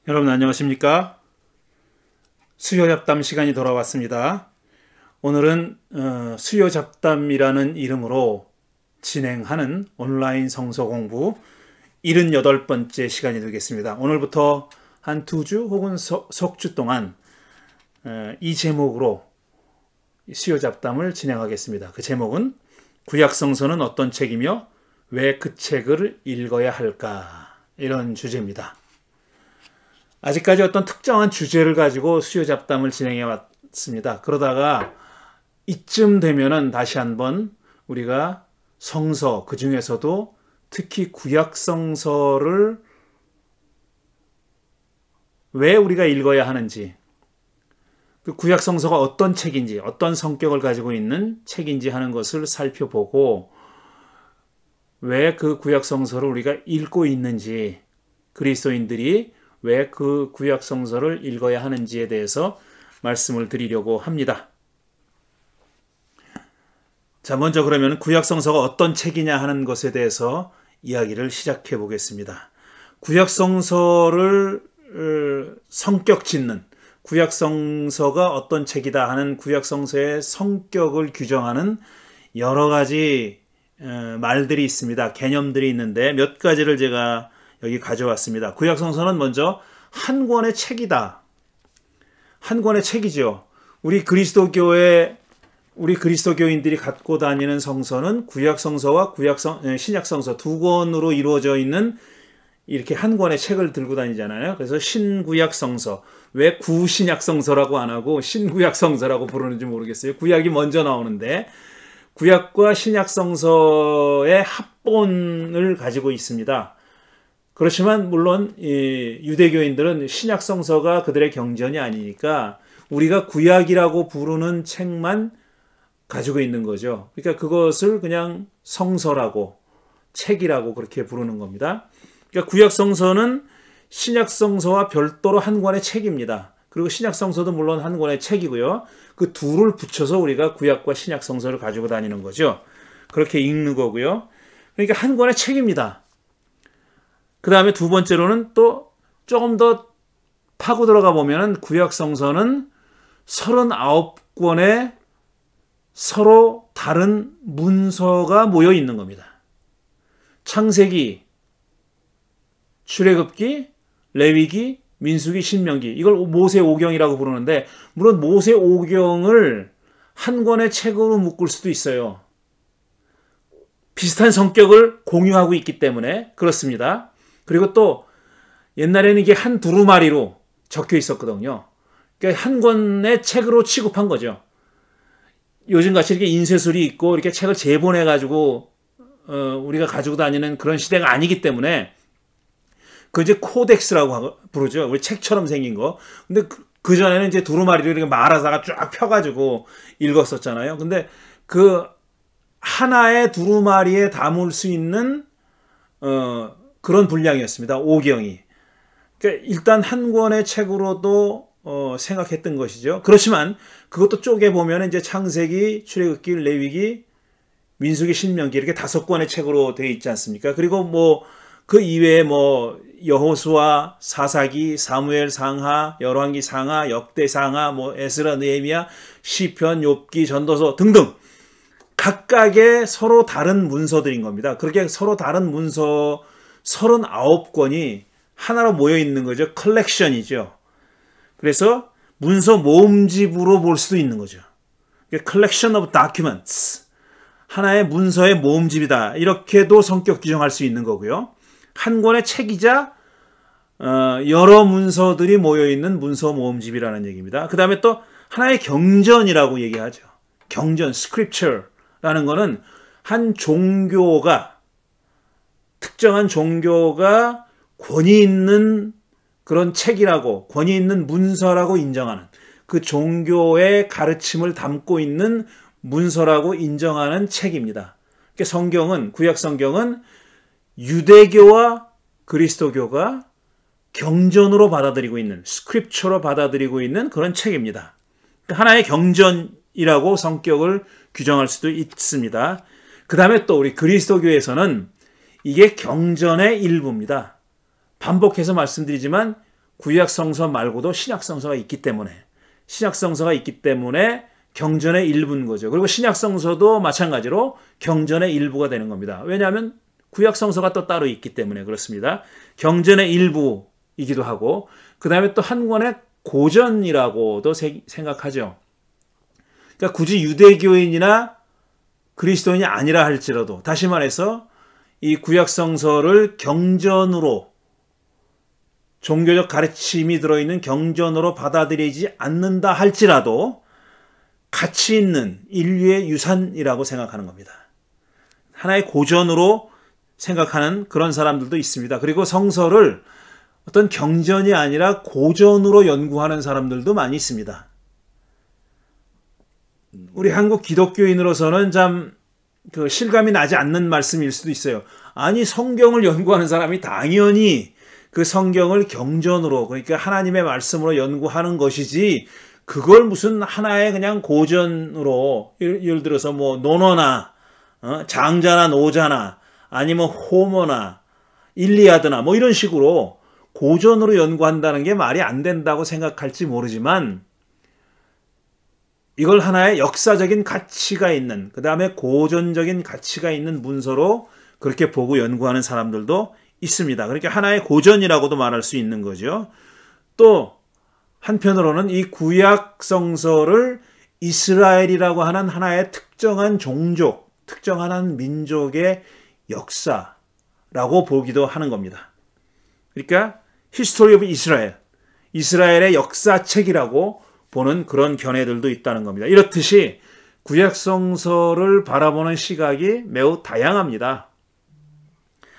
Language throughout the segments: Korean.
여러분 안녕하십니까? 수요잡담 시간이 돌아왔습니다. 오늘은 수요잡담이라는 이름으로 진행하는 온라인 성서 공부 78번째 시간이 되겠습니다. 오늘부터 한 2주 혹은 석 주 동안 이 제목으로 수요잡담을 진행하겠습니다. 그 제목은 구약성서는 어떤 책이며 왜 그 책을 읽어야 할까? 이런 주제입니다. 아직까지 어떤 특정한 주제를 가지고 수요잡담을 진행해 왔습니다. 그러다가 이쯤 되면은 다시 한번 우리가 성서, 그 중에서도 특히 구약성서를 왜 우리가 읽어야 하는지, 그 구약성서가 어떤 책인지, 어떤 성격을 가지고 있는 책인지 하는 것을 살펴보고, 왜 그 구약성서를 우리가 읽고 있는지, 그리스도인들이 왜 그 구약성서를 읽어야 하는지에 대해서 말씀을 드리려고 합니다. 자, 먼저 그러면 구약성서가 어떤 책이냐 하는 것에 대해서 이야기를 시작해 보겠습니다. 구약성서를 성격 짓는, 구약성서가 어떤 책이다 하는 구약성서의 성격을 규정하는 여러 가지 말들이 있습니다. 개념들이 있는데 몇 가지를 제가 여기 가져왔습니다. 구약성서는 먼저 한 권의 책이다. 한 권의 책이죠. 우리 그리스도교인들이 갖고 다니는 성서는 구약성서와 신약성서 두 권으로 이루어져 있는 이렇게 한 권의 책을 들고 다니잖아요. 그래서 신구약성서, 왜 구신약성서라고 안 하고 신구약성서라고 부르는지 모르겠어요. 구약이 먼저 나오는데 구약과 신약성서의 합본을 가지고 있습니다. 그렇지만 물론 유대교인들은 신약성서가 그들의 경전이 아니니까 우리가 구약이라고 부르는 책만 가지고 있는 거죠. 그러니까 그것을 그냥 성서라고, 책이라고 그렇게 부르는 겁니다. 그러니까 구약성서는 신약성서와 별도로 한 권의 책입니다. 그리고 신약성서도 물론 한 권의 책이고요. 그 둘을 붙여서 우리가 구약과 신약성서를 가지고 다니는 거죠. 그렇게 읽는 거고요. 그러니까 한 권의 책입니다. 그 다음에 두 번째로는 또 조금 더 파고 들어가 보면은 구약성서는 39권의 서로 다른 문서가 모여 있는 겁니다. 창세기, 출애굽기, 레위기, 민수기, 신명기, 이걸 모세오경이라고 부르는데 물론 모세오경을 한 권의 책으로 묶을 수도 있어요. 비슷한 성격을 공유하고 있기 때문에 그렇습니다. 그리고 또 옛날에는 이게 한 두루마리로 적혀 있었거든요. 그러니까 한 권의 책으로 취급한 거죠. 요즘같이 이렇게 인쇄술이 있고 이렇게 책을 재본해가지고 우리가 가지고 다니는 그런 시대가 아니기 때문에 그 이제 코덱스라고 부르죠. 우리 책처럼 생긴 거. 근데 그 전에는 이제 두루마리를 이렇게 말아다가 쫙 펴가지고 읽었었잖아요. 근데 그 하나의 두루마리에 담을 수 있는 그런 분량이었습니다. 오경이. 그러니까 일단 한 권의 책으로도 생각했던 것이죠. 그렇지만 그것도 쪼개보면 이제 창세기, 출애굽기, 레위기, 민수기, 신명기 이렇게 5권의 책으로 되어 있지 않습니까? 그리고 뭐 그 이외에 뭐 여호수아, 사사기, 사무엘 상하, 열왕기 상하, 역대 상하, 뭐 에스라, 느헤미야, 시편, 욥기, 전도서 등등 각각의 서로 다른 문서들인 겁니다. 그렇게 서로 다른 문서 39권이 하나로 모여 있는 거죠. 컬렉션이죠. 그래서 문서 모음집으로 볼 수도 있는 거죠. collection of documents. 하나의 문서의 모음집이다. 이렇게도 성격 규정할 수 있는 거고요. 한 권의 책이자 여러 문서들이 모여 있는 문서 모음집이라는 얘기입니다. 그 다음에 또 하나의 경전이라고 얘기하죠. 경전, scripture라는 거는 한 종교가, 특정한 종교가 권위 있는 그런 책이라고, 권위 있는 문서라고 인정하는, 그 종교의 가르침을 담고 있는 문서라고 인정하는 책입니다. 그러니까 성경은, 구약 성경은 유대교와 그리스도교가 경전으로 받아들이고 있는, 스크립처로 받아들이고 있는 그런 책입니다. 그러니까 하나의 경전이라고 성격을 규정할 수도 있습니다. 그 다음에 또 우리 그리스도교에서는 이게 경전의 일부입니다. 반복해서 말씀드리지만 구약 성서 말고도 신약 성서가 있기 때문에 경전의 일부인 거죠. 그리고 신약 성서도 마찬가지로 경전의 일부가 되는 겁니다. 왜냐하면 구약 성서가 또 따로 있기 때문에 그렇습니다. 경전의 일부이기도 하고 그 다음에 또 한 권의 고전이라고도 생각하죠. 그러니까 굳이 유대교인이나 그리스도인이 아니라 할지라도 다시 말해서 이 구약 성서를 경전으로 종교적 가르침이 들어있는 경전으로 받아들이지 않는다 할지라도 가치 있는 인류의 유산이라고 생각하는 겁니다. 하나의 고전으로 생각하는 그런 사람들도 있습니다. 그리고 성서를 어떤 경전이 아니라 고전으로 연구하는 사람들도 많이 있습니다. 우리 한국 기독교인으로서는 참 실감이 나지 않는 말씀일 수도 있어요. 아니, 성경을 연구하는 사람이 당연히 그 성경을 경전으로, 그러니까 하나님의 말씀으로 연구하는 것이지 그걸 무슨 하나의 그냥 고전으로, 예를 들어서 뭐 논어나 장자나 노자나 아니면 호모나 일리아드나 뭐 이런 식으로 고전으로 연구한다는 게 말이 안 된다고 생각할지 모르지만 이걸 하나의 역사적인 가치가 있는, 그 다음에 고전적인 가치가 있는 문서로 그렇게 보고 연구하는 사람들도 있습니다. 그러니까 하나의 고전이라고도 말할 수 있는 거죠. 또 한편으로는 이 구약 성서를 이스라엘이라고 하는 하나의 특정한 종족, 특정한 한 민족의 역사라고 보기도 하는 겁니다. 그러니까 History of Israel, 이스라엘의 역사책이라고 보는 그런 견해들도 있다는 겁니다. 이렇듯이 구약 성서를 바라보는 시각이 매우 다양합니다.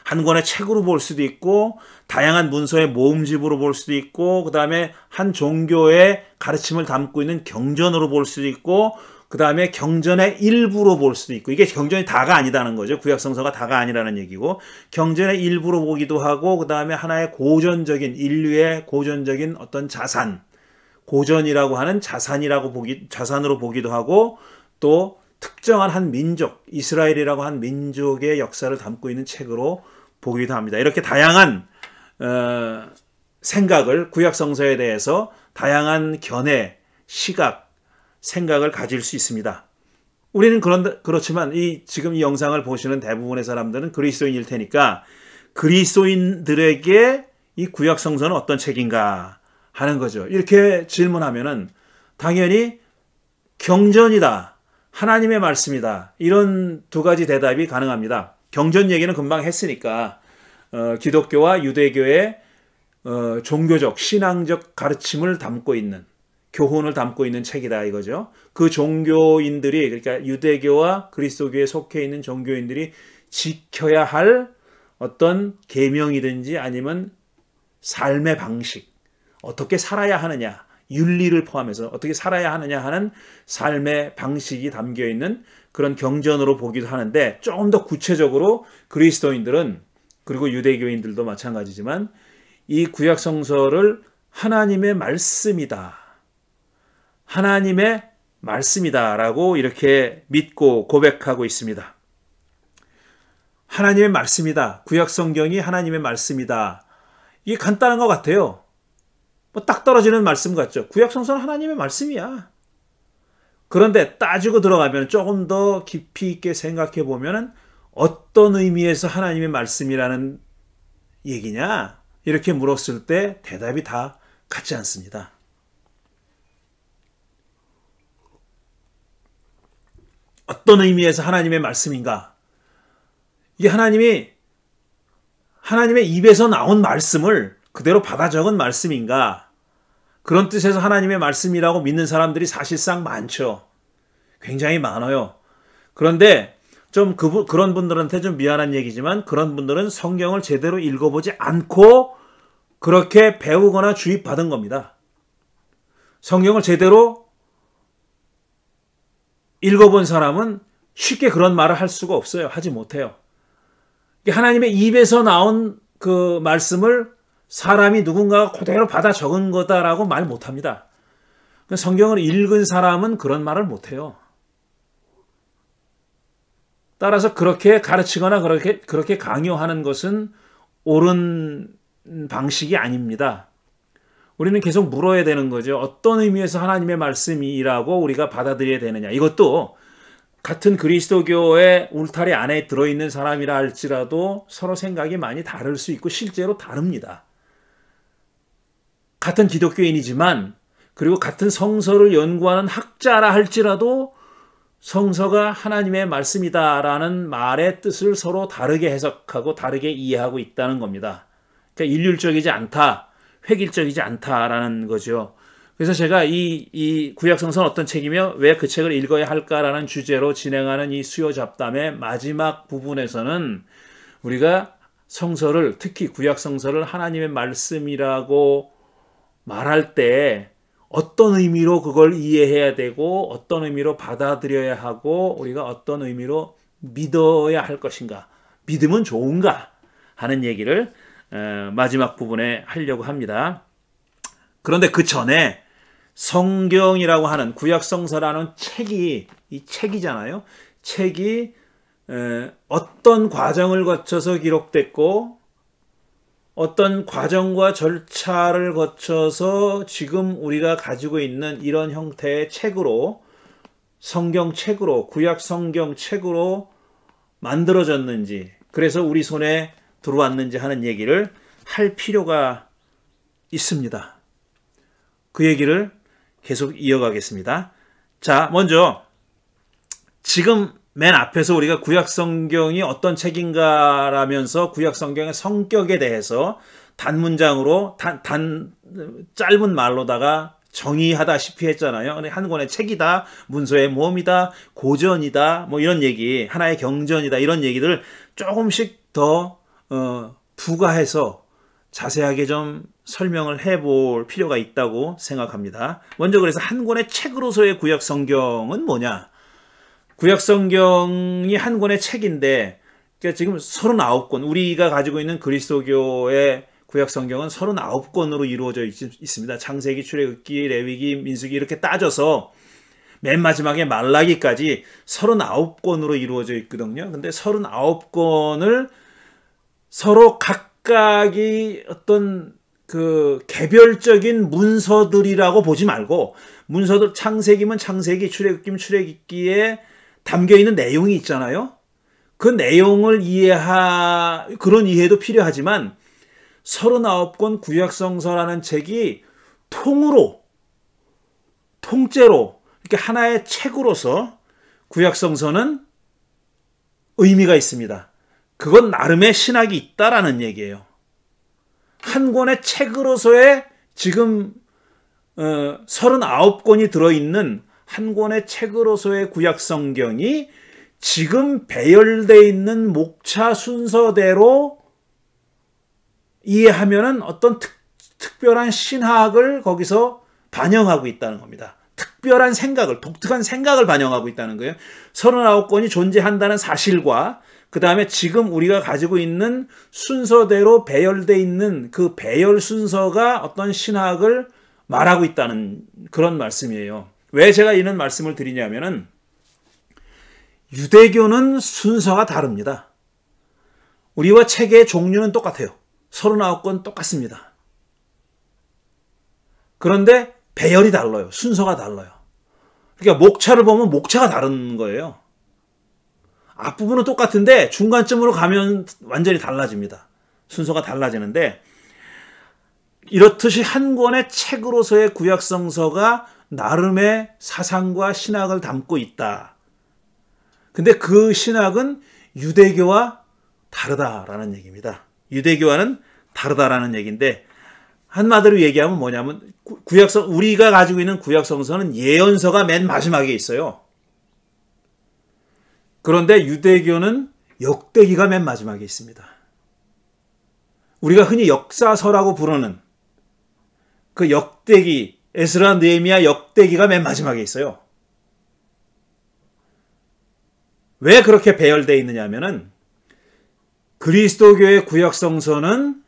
한 권의 책으로 볼 수도 있고 다양한 문서의 모음집으로 볼 수도 있고 그 다음에 한 종교의 가르침을 담고 있는 경전으로 볼 수도 있고 그 다음에 경전의 일부로 볼 수도 있고, 이게 경전이 다가 아니다는 거죠. 구약 성서가 다가 아니라는 얘기고 경전의 일부로 보기도 하고 그 다음에 하나의 고전적인, 인류의 고전적인 어떤 자산, 고전이라고 하는 자산으로 보기도 하고 또 특정한 한 민족, 이스라엘이라고 한 민족의 역사를 담고 있는 책으로 보기도 합니다. 이렇게 다양한 생각을, 구약 성서에 대해서 다양한 견해, 시각, 생각을 가질 수 있습니다. 우리는 그렇지만 지금 이 영상을 보시는 대부분의 사람들은 그리스도인일 테니까 그리스도인들에게 이 구약 성서는 어떤 책인가 하는 거죠. 이렇게 질문하면은 당연히 경전이다, 하나님의 말씀이다, 이런 두 가지 대답이 가능합니다. 경전 얘기는 금방 했으니까 기독교와 유대교의 종교적, 신앙적 가르침을 담고 있는, 교훈을 담고 있는 책이다 이거죠. 그 종교인들이, 그러니까 유대교와 그리스도교에 속해 있는 종교인들이 지켜야 할 어떤 계명이든지 아니면 삶의 방식, 어떻게 살아야 하느냐, 윤리를 포함해서 어떻게 살아야 하느냐 하는 삶의 방식이 담겨있는 그런 경전으로 보기도 하는데, 조금 더 구체적으로 그리스도인들은, 그리고 유대교인들도 마찬가지지만 이 구약 성서를 하나님의 말씀이다, 하나님의 말씀이다라고 이렇게 믿고 고백하고 있습니다. 하나님의 말씀이다, 구약 성경이 하나님의 말씀이다. 이게 간단한 것 같아요. 뭐 딱 떨어지는 말씀 같죠. 구약 성서는 하나님의 말씀이야. 그런데 따지고 들어가면 조금 더 깊이 있게 생각해 보면 어떤 의미에서 하나님의 말씀이라는 얘기냐? 이렇게 물었을 때 대답이 다 같지 않습니다. 어떤 의미에서 하나님의 말씀인가? 이게 하나님의 입에서 나온 말씀을 그대로 받아 적은 말씀인가? 그런 뜻에서 하나님의 말씀이라고 믿는 사람들이 사실상 많죠. 굉장히 많아요. 그런데 좀 그런 분들한테 좀 미안한 얘기지만 그런 분들은 성경을 제대로 읽어보지 않고 그렇게 배우거나 주입받은 겁니다. 성경을 제대로 읽어본 사람은 쉽게 그런 말을 할 수가 없어요. 하지 못해요. 하나님의 입에서 나온 그 말씀을 사람이 누군가가 그대로 받아 적은 거다라고 말 못합니다. 성경을 읽은 사람은 그런 말을 못해요. 따라서 그렇게 가르치거나 그렇게 강요하는 것은 옳은 방식이 아닙니다. 우리는 계속 물어야 되는 거죠. 어떤 의미에서 하나님의 말씀이라고 우리가 받아들여야 되느냐. 이것도 같은 그리스도교의 울타리 안에 들어있는 사람이라 할지라도 서로 생각이 많이 다를 수 있고 실제로 다릅니다. 같은 기독교인이지만 그리고 같은 성서를 연구하는 학자라 할지라도 성서가 하나님의 말씀이다라는 말의 뜻을 서로 다르게 해석하고 다르게 이해하고 있다는 겁니다. 그러니까 일률적이지 않다, 획일적이지 않다라는 거죠. 그래서 제가 이 구약성서는 어떤 책이며 왜 그 책을 읽어야 할까라는 주제로 진행하는 이 수요 잡담의 마지막 부분에서는 우리가 성서를, 특히 구약성서를 하나님의 말씀이라고 말할 때 어떤 의미로 그걸 이해해야 되고 어떤 의미로 받아들여야 하고 우리가 어떤 의미로 믿어야 할 것인가, 믿으면 좋은가 하는 얘기를 마지막 부분에 하려고 합니다. 그런데 그 전에 성경이라고 하는 구약성서라는 책이, 이 책이잖아요. 책이 어떤 과정을 거쳐서 기록됐고 어떤 과정과 절차를 거쳐서 지금 우리가 가지고 있는 이런 형태의 책으로, 성경책으로, 구약성경책으로 만들어졌는지, 그래서 우리 손에 들어왔는지 하는 얘기를 할 필요가 있습니다. 그 얘기를 계속 이어가겠습니다. 자, 먼저 지금 맨 앞에서 우리가 구약성경이 어떤 책인가라면서 구약성경의 성격에 대해서 단문장으로 짧은 말로다가 정의하다시피 했잖아요. 한 권의 책이다, 문서의 모험이다, 고전이다, 뭐 이런 얘기, 하나의 경전이다, 이런 얘기들 조금씩 더 부가해서 자세하게 좀 설명을 해볼 필요가 있다고 생각합니다. 먼저 그래서 한 권의 책으로서의 구약성경은 뭐냐? 구약성경이 한 권의 책인데, 그러니까 지금 39권, 우리가 가지고 있는 그리스도교의 구약성경은 39권으로 이루어져 있습니다. 창세기, 출애굽기, 레위기, 민수기 이렇게 따져서 맨 마지막에 말라기까지 39권으로 이루어져 있거든요. 근데 39권을 서로 각각이 어떤 그 개별적인 문서들이라고 보지 말고, 문서들, 창세기면 창세기, 출애굽기면 출애굽기에 담겨있는 내용이 있잖아요. 그 내용을 그런 이해도 필요하지만 39권 구약성서라는 책이 통째로 이렇게 하나의 책으로서 구약성서는 의미가 있습니다. 그건 나름의 신학이 있다라는 얘기예요. 한 권의 책으로서의 지금 39권이 들어있는 한 권의 책으로서의 구약성경이 지금 배열되어 있는 목차 순서대로 이해하면은 어떤 특별한 신학을 거기서 반영하고 있다는 겁니다. 특별한 생각을, 독특한 생각을 반영하고 있다는 거예요. 39권이 존재한다는 사실과 그 다음에 지금 우리가 가지고 있는 순서대로 배열되어 있는 그 배열 순서가 어떤 신학을 말하고 있다는 그런 말씀이에요. 왜 제가 이런 말씀을 드리냐면은 유대교는 순서가 다릅니다. 우리와 책의 종류는 똑같아요. 39권 똑같습니다. 그런데 배열이 달라요. 순서가 달라요. 그러니까 목차를 보면 목차가 다른 거예요. 앞부분은 똑같은데 중간쯤으로 가면 완전히 달라집니다. 순서가 달라지는데, 이렇듯이 한 권의 책으로서의 구약성서가 나름의 사상과 신학을 담고 있다. 근데 그 신학은 유대교와 다르다라는 얘기입니다. 유대교와는 다르다라는 얘기인데, 한마디로 얘기하면 뭐냐면 우리가 가지고 있는 구약성서는 예언서가 맨 마지막에 있어요. 그런데 유대교는 역대기가 맨 마지막에 있습니다. 우리가 흔히 역사서라고 부르는 그 역대기, 에스라, 느헤미야 역대기가 맨 마지막에 있어요. 왜 그렇게 배열되어 있느냐 하면은 그리스도교의 구약성서는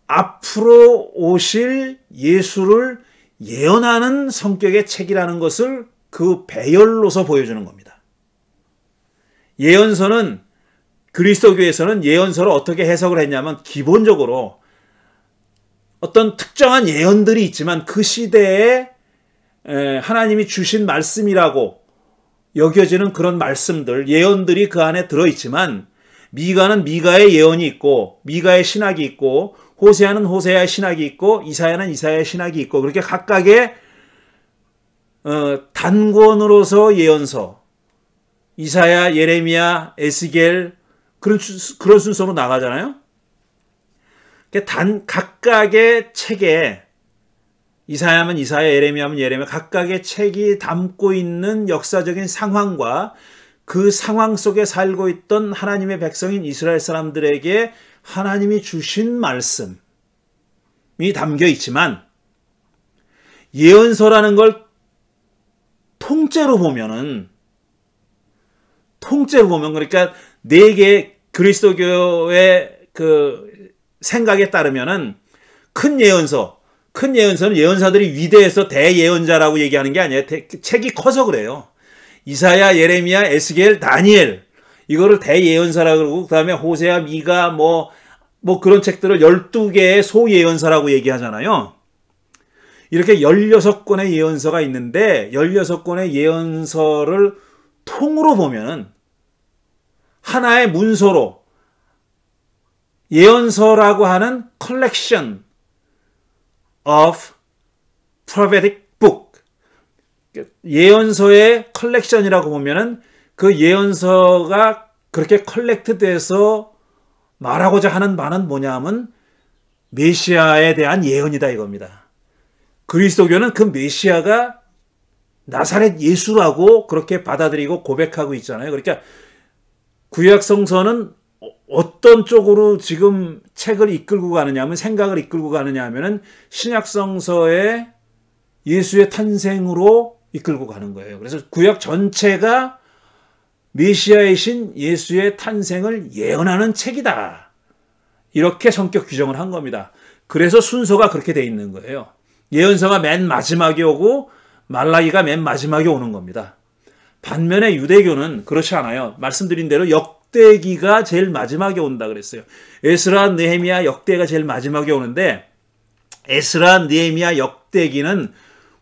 앞으로 오실 예수를 예언하는 성격의 책이라는 것을 그 배열로서 보여주는 겁니다. 예언서는, 그리스도교에서는 예언서를 어떻게 해석을 했냐면 기본적으로 어떤 특정한 예언들이 있지만 그 시대에 하나님이 주신 말씀이라고 여겨지는 그런 말씀들, 예언들이 그 안에 들어있지만 미가는 미가의 예언이 있고 미가의 신학이 있고 호세아는 호세아의 신학이 있고 이사야는 이사야의 신학이 있고 그렇게 각각의 단권으로서 예언서 이사야, 예레미야, 에스겔 그런 순서로 나가잖아요. 각각의 책에 이사야면 이사야, 예레미야면 예레미야 각각의 책이 담고 있는 역사적인 상황과 그 상황 속에 살고 있던 하나님의 백성인 이스라엘 사람들에게 하나님이 주신 말씀이 담겨 있지만 예언서라는 걸 통째로 보면 그러니까 네 개 그리스도교의 그 생각에 따르면은 큰 예언서는 예언사들이 위대해서 대예언자라고 얘기하는 게 아니에요. 책이 커서 그래요. 이사야, 예레미야, 에스겔, 다니엘 이거를 대예언사라고 그러고 그다음에 호세아, 미가 뭐 그런 책들을 12개의 소예언사라고 얘기하잖아요. 이렇게 16권의 예언서가 있는데 16권의 예언서를 통으로 보면은 하나의 문서로 예언서라고 하는 collection of prophetic book 예언서의 컬렉션이라고 보면은 그 예언서가 그렇게 컬렉트돼서 말하고자 하는 바는 뭐냐 하면 메시아에 대한 예언이다 이겁니다. 그리스도교는 그 메시아가 나사렛 예수라고 그렇게 받아들이고 고백하고 있잖아요. 그러니까 구약 성서는 어떤 쪽으로 지금 책을 이끌고 가느냐 하면 생각을 이끌고 가느냐 하면은 신약 성서의 예수의 탄생으로 이끌고 가는 거예요. 그래서 구약 전체가 메시아이신 예수의 탄생을 예언하는 책이다. 이렇게 성격 규정을 한 겁니다. 그래서 순서가 그렇게 돼 있는 거예요. 예언서가 맨 마지막에 오고 말라기가 맨 마지막에 오는 겁니다. 반면에 유대교는 그렇지 않아요. 말씀드린 대로 역대기가 제일 마지막에 온다 그랬어요. 에스라, 느헤미야, 역대가 제일 마지막에 오는데 에스라, 느헤미야, 역대기는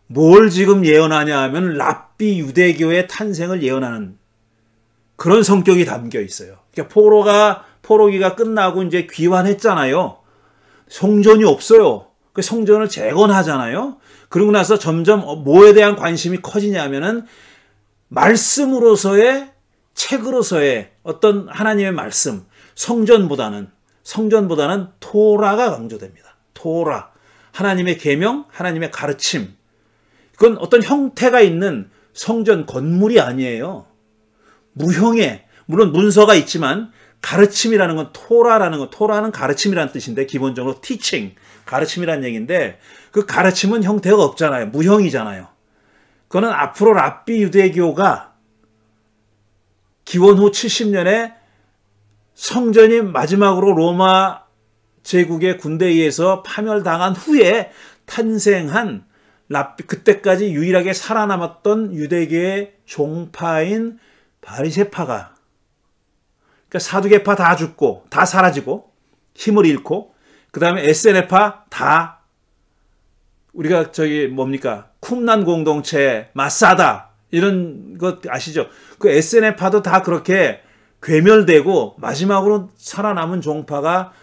뭘 지금 예언하냐 하면 랍비 유대교의 탄생을 예언하는 그런 성격이 담겨 있어요. 그러니까 포로기가 끝나고 이제 귀환했잖아요. 성전이 없어요. 그 성전을 재건하잖아요. 그러고 나서 점점 뭐에 대한 관심이 커지냐면은 말씀으로서의 책으로서의 어떤 하나님의 말씀, 성전보다는 토라가 강조됩니다. 토라, 하나님의 계명, 하나님의 가르침. 그건 어떤 형태가 있는 성전 건물이 아니에요. 무형의, 물론 문서가 있지만 가르침이라는 건 토라는 가르침이라는 뜻인데 기본적으로 teaching, 가르침이라는 얘기인데 그 가르침은 형태가 없잖아요. 무형이잖아요. 그거는 앞으로 랍비 유대교가 기원 후 70년에 성전이 마지막으로 로마 제국의 군대에 의해서 파멸당한 후에 탄생한 그때까지 유일하게 살아남았던 유대교의 종파인 바리새파가 그러니까 사두개파 다 죽고 다 사라지고 힘을 잃고 그 다음에 SNF파 다 우리가 뭡니까 쿰란 공동체 마사다 이런 것 아시죠? 그 SNF파도 다 그렇게 괴멸되고 마지막으로 살아남은 종파가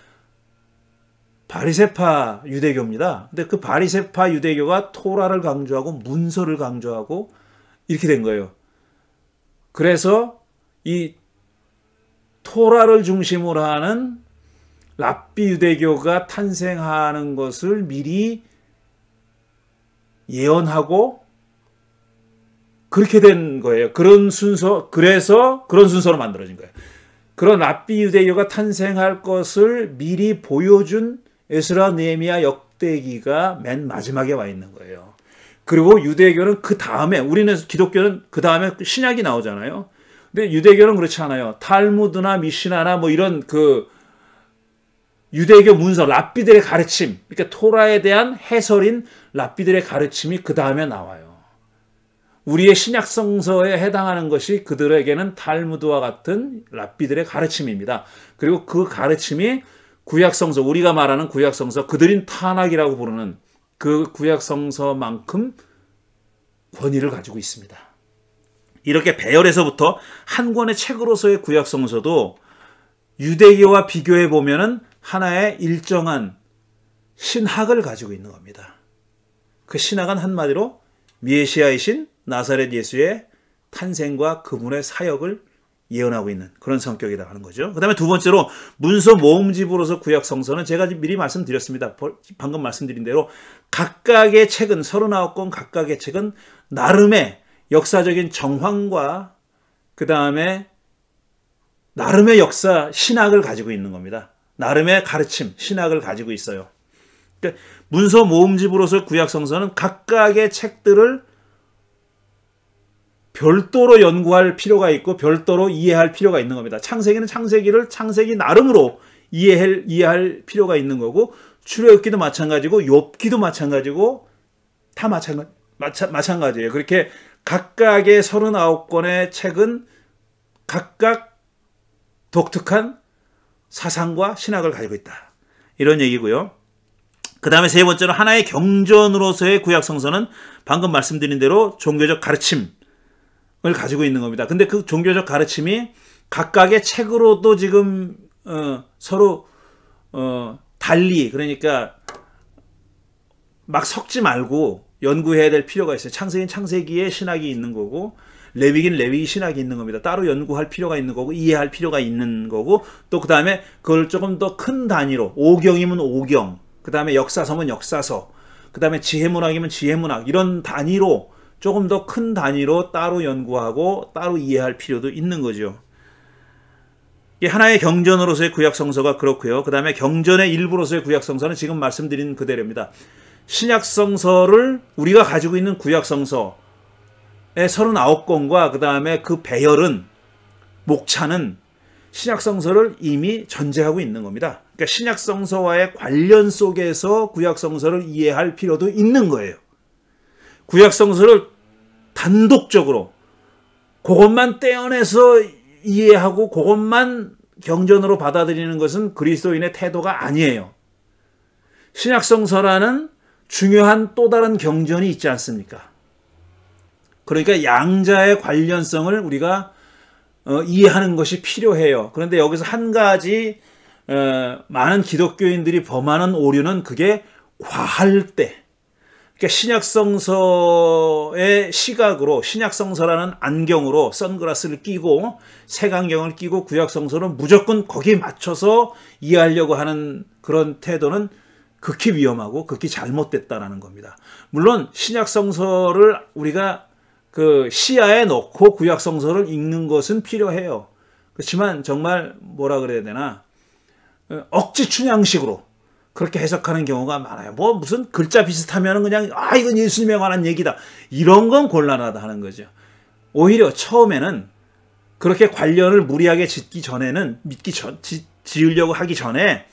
바리새파 유대교입니다. 근데 그 바리새파 유대교가 토라를 강조하고 문서를 강조하고 이렇게 된 거예요. 그래서 이 토라를 중심으로 하는 랍비 유대교가 탄생하는 것을 미리 예언하고 그렇게 된 거예요. 그래서 그런 순서로 만들어진 거예요. 그런 랍비 유대교가 탄생할 것을 미리 보여준 에스라, 느헤미야, 역대기가 맨 마지막에 와 있는 거예요. 그리고 유대교는 그 다음에, 우리는 기독교는 그 다음에 신약이 나오잖아요. 근데 유대교는 그렇지 않아요. 탈무드나 미시나나 뭐 이런 그 유대교 문서, 랍비들의 가르침, 그러니까 토라에 대한 해설인 랍비들의 가르침이 그 다음에 나와요. 우리의 신약 성서에 해당하는 것이 그들에게는 탈무드와 같은 랍비들의 가르침입니다. 그리고 그 가르침이 구약성서, 우리가 말하는 구약성서, 그들인 탄악이라고 부르는 그 구약성서만큼 권위를 가지고 있습니다. 이렇게 배열에서부터 한 권의 책으로서의 구약성서도 유대교와 비교해 보면은 하나의 일정한 신학을 가지고 있는 겁니다. 그 신학은 한마디로 메시아이신 나사렛 예수의 탄생과 그분의 사역을 예언하고 있는 그런 성격이다 하는 거죠. 그 다음에 두 번째로 문서 모음집으로서 구약성서는 제가 미리 말씀드렸습니다. 방금 말씀드린 대로 각각의 책은 39권 각각의 책은 나름의 역사적인 정황과 그 다음에 나름의 역사 신학을 가지고 있는 겁니다. 나름의 가르침 신학을 가지고 있어요. 그러니까 문서 모음집으로서 구약성서는 각각의 책들을 별도로 연구할 필요가 있고 별도로 이해할 필요가 있는 겁니다. 창세기는 창세기를 창세기 나름으로 이해할 필요가 있는 거고, 출애굽기도 마찬가지고 욥기도 마찬가지고 다 마찬가지예요. 그렇게 각각의 39권의 책은 각각 독특한 사상과 신학을 가지고 있다. 이런 얘기고요. 그 다음에 세 번째로 하나의 경전으로서의 구약성서는 방금 말씀드린 대로 종교적 가르침을 가지고 있는 겁니다. 근데 그 종교적 가르침이 각각의 책으로도 지금 서로 달리, 그러니까 막 섞지 말고 연구해야 될 필요가 있어요. 창세기는 창세기의 신학이 있는 거고, 레위기는 레위기 신학이 있는 겁니다. 따로 연구할 필요가 있는 거고, 이해할 필요가 있는 거고, 또 그 다음에 그걸 조금 더 큰 단위로, 오경이면 오경, 그 다음에 역사서면 역사서, 그 다음에 지혜문학이면 지혜문학, 이런 단위로 조금 더 큰 단위로 따로 연구하고 따로 이해할 필요도 있는 거죠. 이게 하나의 경전으로서의 구약성서가 그렇고요. 그 다음에 경전의 일부로서의 구약성서는 지금 말씀드린 그대로입니다. 신약성서를 우리가 가지고 있는 구약성서의 39권과 그 다음에 그 배열은, 목차는 신약성서를 이미 전제하고 있는 겁니다. 그러니까 신약성서와의 관련 속에서 구약성서를 이해할 필요도 있는 거예요. 구약성서를 단독적으로 그것만 떼어내서 이해하고 그것만 경전으로 받아들이는 것은 그리스도인의 태도가 아니에요. 신약성서라는 중요한 또 다른 경전이 있지 않습니까? 그러니까 양자의 관련성을 우리가 이해하는 것이 필요해요. 그런데 여기서 한 가지 많은 기독교인들이 범하는 오류는 그게 과할 때, 그러니까 신약성서의 시각으로, 신약성서라는 안경으로 선글라스를 끼고 색안경을 끼고 구약성서는 무조건 거기에 맞춰서 이해하려고 하는 그런 태도는 극히 위험하고 극히 잘못됐다라는 겁니다. 물론 신약성서를 우리가 그 시야에 넣고 구약성서를 읽는 것은 필요해요. 그렇지만 정말 뭐라 그래야 되나, 억지 춘향식으로 그렇게 해석하는 경우가 많아요. 뭐 무슨 글자 비슷하면 그냥 이건 예수님에 관한 얘기다, 이런 건 곤란하다 하는 거죠. 오히려 처음에는 그렇게 관련을 무리하게 지으려고 하기 전에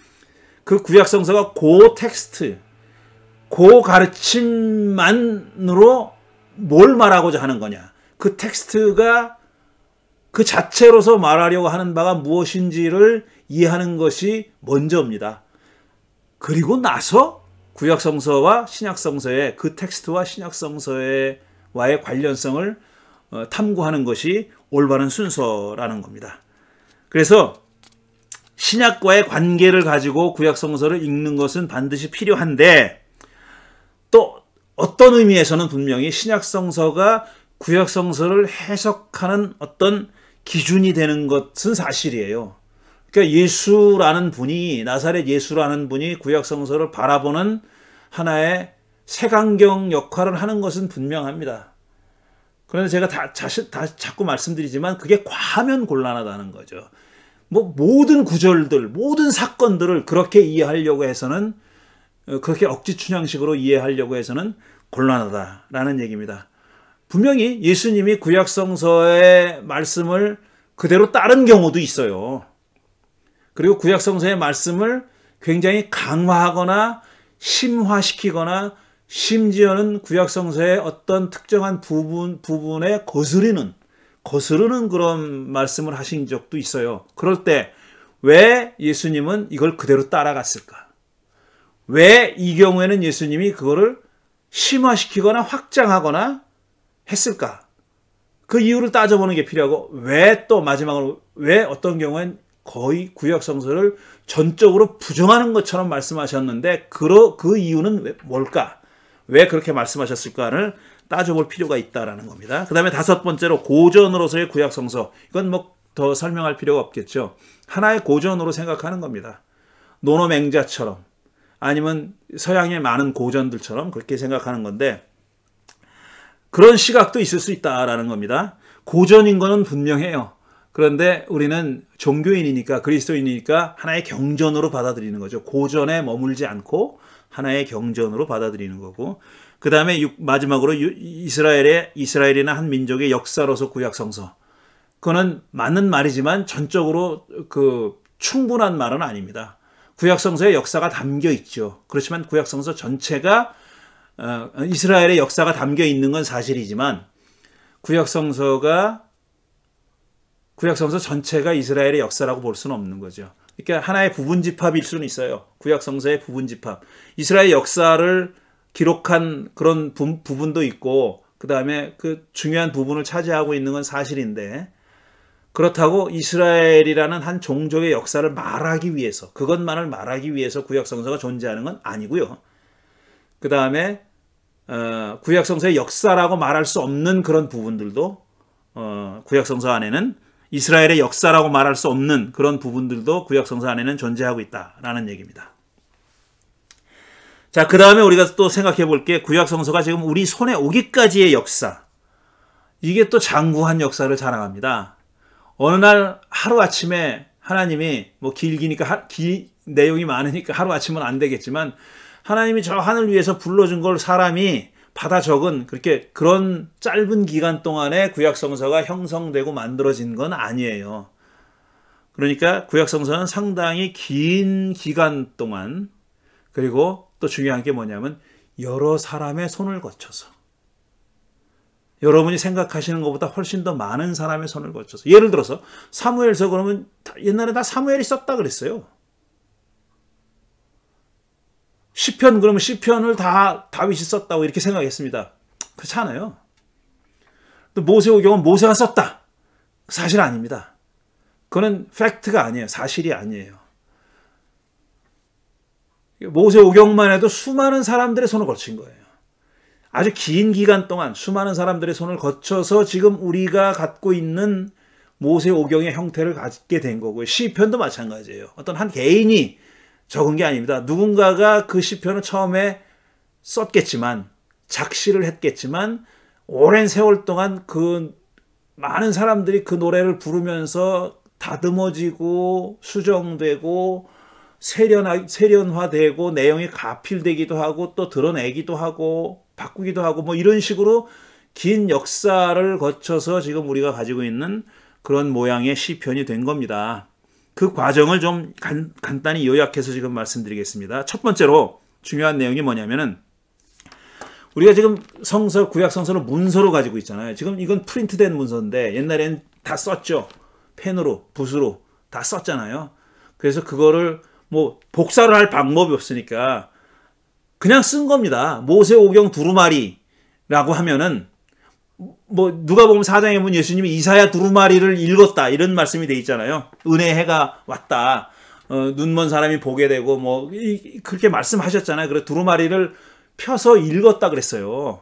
그 구약성서가 그 텍스트, 그 가르침만으로 뭘 말하고자 하는 거냐, 그 텍스트가 그 자체로서 말하려고 하는 바가 무엇인지를 이해하는 것이 먼저입니다. 그리고 나서 구약성서와 신약성서의 그 텍스트와 신약성서와의 관련성을 탐구하는 것이 올바른 순서라는 겁니다. 그래서 신약과의 관계를 가지고 구약성서를 읽는 것은 반드시 필요한데, 또 어떤 의미에서는 분명히 신약성서가 구약성서를 해석하는 어떤 기준이 되는 것은 사실이에요. 그러니까 예수라는 분이, 나사렛 예수라는 분이 구약성서를 바라보는 하나의 색안경 역할을 하는 것은 분명합니다. 그런데 제가 자꾸 말씀드리지만 그게 과하면 곤란하다는 거죠. 뭐 모든 구절들, 모든 사건들을 그렇게 이해하려고 해서는, 그렇게 억지춘향식으로 이해하려고 해서는 곤란하다라는 얘기입니다. 분명히 예수님이 구약성서의 말씀을 그대로 따른 경우도 있어요. 그리고 구약성서의 말씀을 굉장히 강화하거나 심화시키거나 심지어는 구약성서의 어떤 특정한 부분에 거스르는 그런 말씀을 하신 적도 있어요. 그럴 때 왜 예수님은 이걸 그대로 따라갔을까? 왜 이 경우에는 예수님이 그거를 심화시키거나 확장하거나 했을까? 그 이유를 따져보는 게 필요하고, 왜 또 마지막으로 왜 어떤 경우엔 거의 구약 성서를 전적으로 부정하는 것처럼 말씀하셨는데 그 이유는 뭘까? 왜 그렇게 말씀하셨을까를 따져볼 필요가 있다라는 겁니다. 그 다음에 다섯 번째로 고전으로서의 구약 성서. 이건 뭐 더 설명할 필요가 없겠죠. 하나의 고전으로 생각하는 겁니다. 노노맹자처럼 아니면 서양의 많은 고전들처럼 그렇게 생각하는 건데, 그런 시각도 있을 수 있다라는 겁니다. 고전인 거는 분명해요. 그런데 우리는 종교인이니까, 그리스도인이니까 하나의 경전으로 받아들이는 거죠. 고전에 머물지 않고 하나의 경전으로 받아들이는 거고, 그 다음에 마지막으로 이스라엘이나 한 민족의 역사로서 구약 성서. 그거는 맞는 말이지만 전적으로 충분한 말은 아닙니다. 구약 성서의 역사가 담겨 있죠. 그렇지만 구약 성서 전체가 이스라엘의 역사가 담겨 있는 건 사실이지만 구약 성서 전체가 이스라엘의 역사라고 볼 수는 없는 거죠. 그러니까 하나의 부분집합일 수는 있어요. 구약 성서의 부분집합. 이스라엘 역사를 기록한 그런 부분도 있고, 그 다음에 그 중요한 부분을 차지하고 있는 건 사실인데, 그렇다고 이스라엘이라는 한 종족의 역사를 말하기 위해서, 그것만을 말하기 위해서 구약 성서가 존재하는 건 아니고요. 그 다음에 구약 성서의 역사라고 말할 수 없는 그런 부분들도 구약 성서 안에는, 이스라엘의 역사라고 말할 수 없는 그런 부분들도 구약 성서 안에는 존재하고 있다라는 얘기입니다. 자, 그 다음에 우리가 또 생각해 볼 게, 구약 성서가 지금 우리 손에 오기까지의 역사, 이게 또 장구한 역사를 자랑합니다. 어느 날 하루아침에 하나님이, 뭐 길기니까 내용이 많으니까 하루아침은 안 되겠지만, 하나님이 저 하늘 위에서 불러준 걸 사람이 받아 적은, 그런 짧은 기간 동안에 구약 성서가 형성되고 만들어진 건 아니에요. 그러니까 구약 성서는 상당히 긴 기간 동안, 그리고 또 중요한 게 뭐냐면 여러 사람의 손을 거쳐서, 여러분이 생각하시는 것보다 훨씬 더 많은 사람의 손을 거쳐서, 예를 들어서 사무엘서, 그러면 옛날에 다 사무엘이 썼다 그랬어요. 시편, 그러면 시편을 다 다윗이 썼다고 이렇게 생각했습니다. 그렇지 않아요. 또 모세오경은 모세가 썼다. 사실 아닙니다. 그거는 팩트가 아니에요. 사실이 아니에요. 모세오경만 해도 수많은 사람들의 손을 거친 거예요. 아주 긴 기간 동안 수많은 사람들의 손을 거쳐서 지금 우리가 갖고 있는 모세오경의 형태를 갖게 된 거고요. 시편도 마찬가지예요. 어떤 한 개인이 적은 게 아닙니다. 누군가가 그 시편을 처음에 썼겠지만, 작시를 했겠지만, 오랜 세월 동안 그 많은 사람들이 그 노래를 부르면서 다듬어지고 수정되고 세련화되고 내용이 가필되기도 하고 또 드러내기도 하고 바꾸기도 하고, 뭐 이런 식으로 긴 역사를 거쳐서 지금 우리가 가지고 있는 그런 모양의 시편이 된 겁니다. 그 과정을 좀 간단히 요약해서 지금 말씀드리겠습니다. 첫 번째로 중요한 내용이 뭐냐면은, 우리가 지금 구약 성서를 문서로 가지고 있잖아요. 지금 이건 프린트된 문서인데 옛날엔 다 썼죠. 펜으로, 붓으로 다 썼잖아요. 그래서 그거를 뭐 복사를 할 방법이 없으니까 그냥 쓴 겁니다. 모세오경 두루마리라고 하면은, 뭐 누가 보면 4장에 보면 예수님이 이사야 두루마리를 읽었다 이런 말씀이 돼 있잖아요. 은혜의 해가 왔다. 눈먼 사람이 보게 되고 뭐 그렇게 말씀하셨잖아요. 그래서 두루마리를 펴서 읽었다 그랬어요.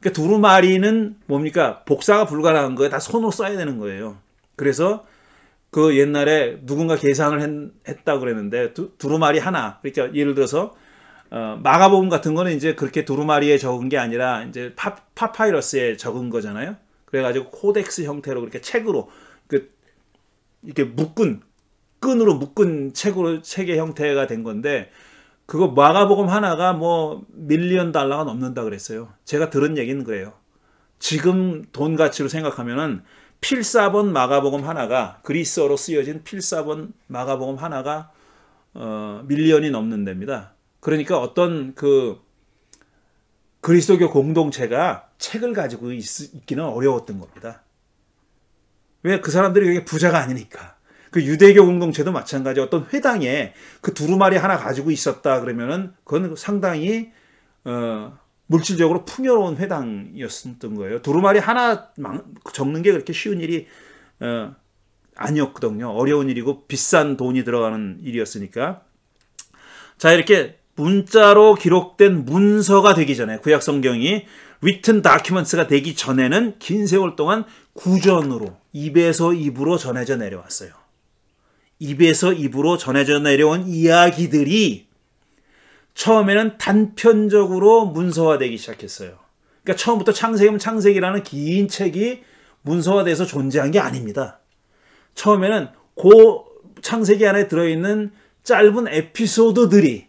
그러니까 두루마리는 뭡니까? 복사가 불가능한 거예요. 다 손으로 써야 되는 거예요. 그래서 그 옛날에 누군가 계산을 했다고 그랬는데 두루마리 하나, 그러니까 예를 들어서 마가복음 같은 거는 이제 그렇게 두루마리에 적은 게 아니라 이제 파파이러스에 적은 거잖아요. 그래가지고 코덱스 형태로 그렇게 책으로 이렇게 끈으로 묶은 책의 형태가 된 건데, 그거 마가복음 하나가 뭐 $1,000,000가 넘는다 그랬어요. 제가 들은 얘기는 그래요. 지금 돈 가치로 생각하면은 필사본 마가복음 하나가, 그리스어로 쓰여진 필사본 마가복음 하나가 $1,000,000이 넘는 데입니다. 그러니까 어떤 그리스도교 공동체가 책을 가지고 있기는 어려웠던 겁니다. 왜? 그 사람들이 그게 부자가 아니니까. 그 유대교 공동체도 마찬가지. 어떤 회당에 그 두루마리 하나 가지고 있었다 그러면은 그건 상당히 물질적으로 풍요로운 회당이었던 거예요. 두루마리 하나 적는 게 그렇게 쉬운 일이 아니었거든요. 어려운 일이고 비싼 돈이 들어가는 일이었으니까. 자, 이렇게 문자로 기록된 문서가 되기 전에, 구약 성경이 written documents가 되기 전에는 긴 세월 동안 구전으로 입에서 입으로 전해져 내려왔어요. 입에서 입으로 전해져 내려온 이야기들이 처음에는 단편적으로 문서화되기 시작했어요. 그러니까 처음부터 창세기면 창세기라는 긴 책이 문서화돼서 존재한 게 아닙니다. 처음에는 그 창세기 안에 들어있는 짧은 에피소드들이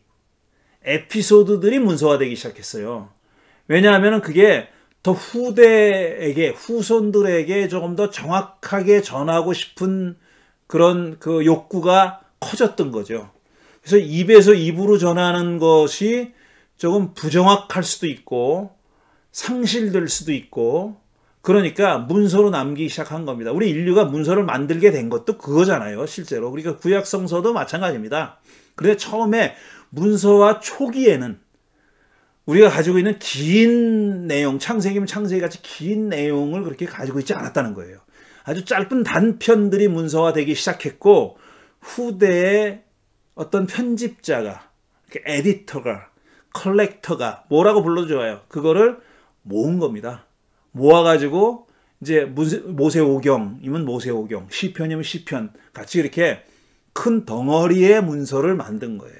문서화되기 시작했어요. 왜냐하면 그게 더 후대에게, 후손들에게 조금 더 정확하게 전하고 싶은 그런 그 욕구가 커졌던 거죠. 그래서 입에서 입으로 전하는 것이 조금 부정확할 수도 있고 상실될 수도 있고, 그러니까 문서로 남기기 시작한 겁니다. 우리 인류가 문서를 만들게 된 것도 그거잖아요, 실제로. 그러니까 구약 성서도 마찬가지입니다. 그런데 처음에 문서화 초기에는 우리가 가지고 있는 긴 내용, 창세기면 창세기같이 긴 내용을 그렇게 가지고 있지 않았다는 거예요. 아주 짧은 단편들이 문서화되기 시작했고, 후대에 어떤 편집자가, 에디터가, 컬렉터가, 뭐라고 불러도 좋아요. 그거를 모은 겁니다. 모아가지고 이제 모세오경이면 모세오경, 시편이면 시편 같이 이렇게 큰 덩어리의 문서를 만든 거예요.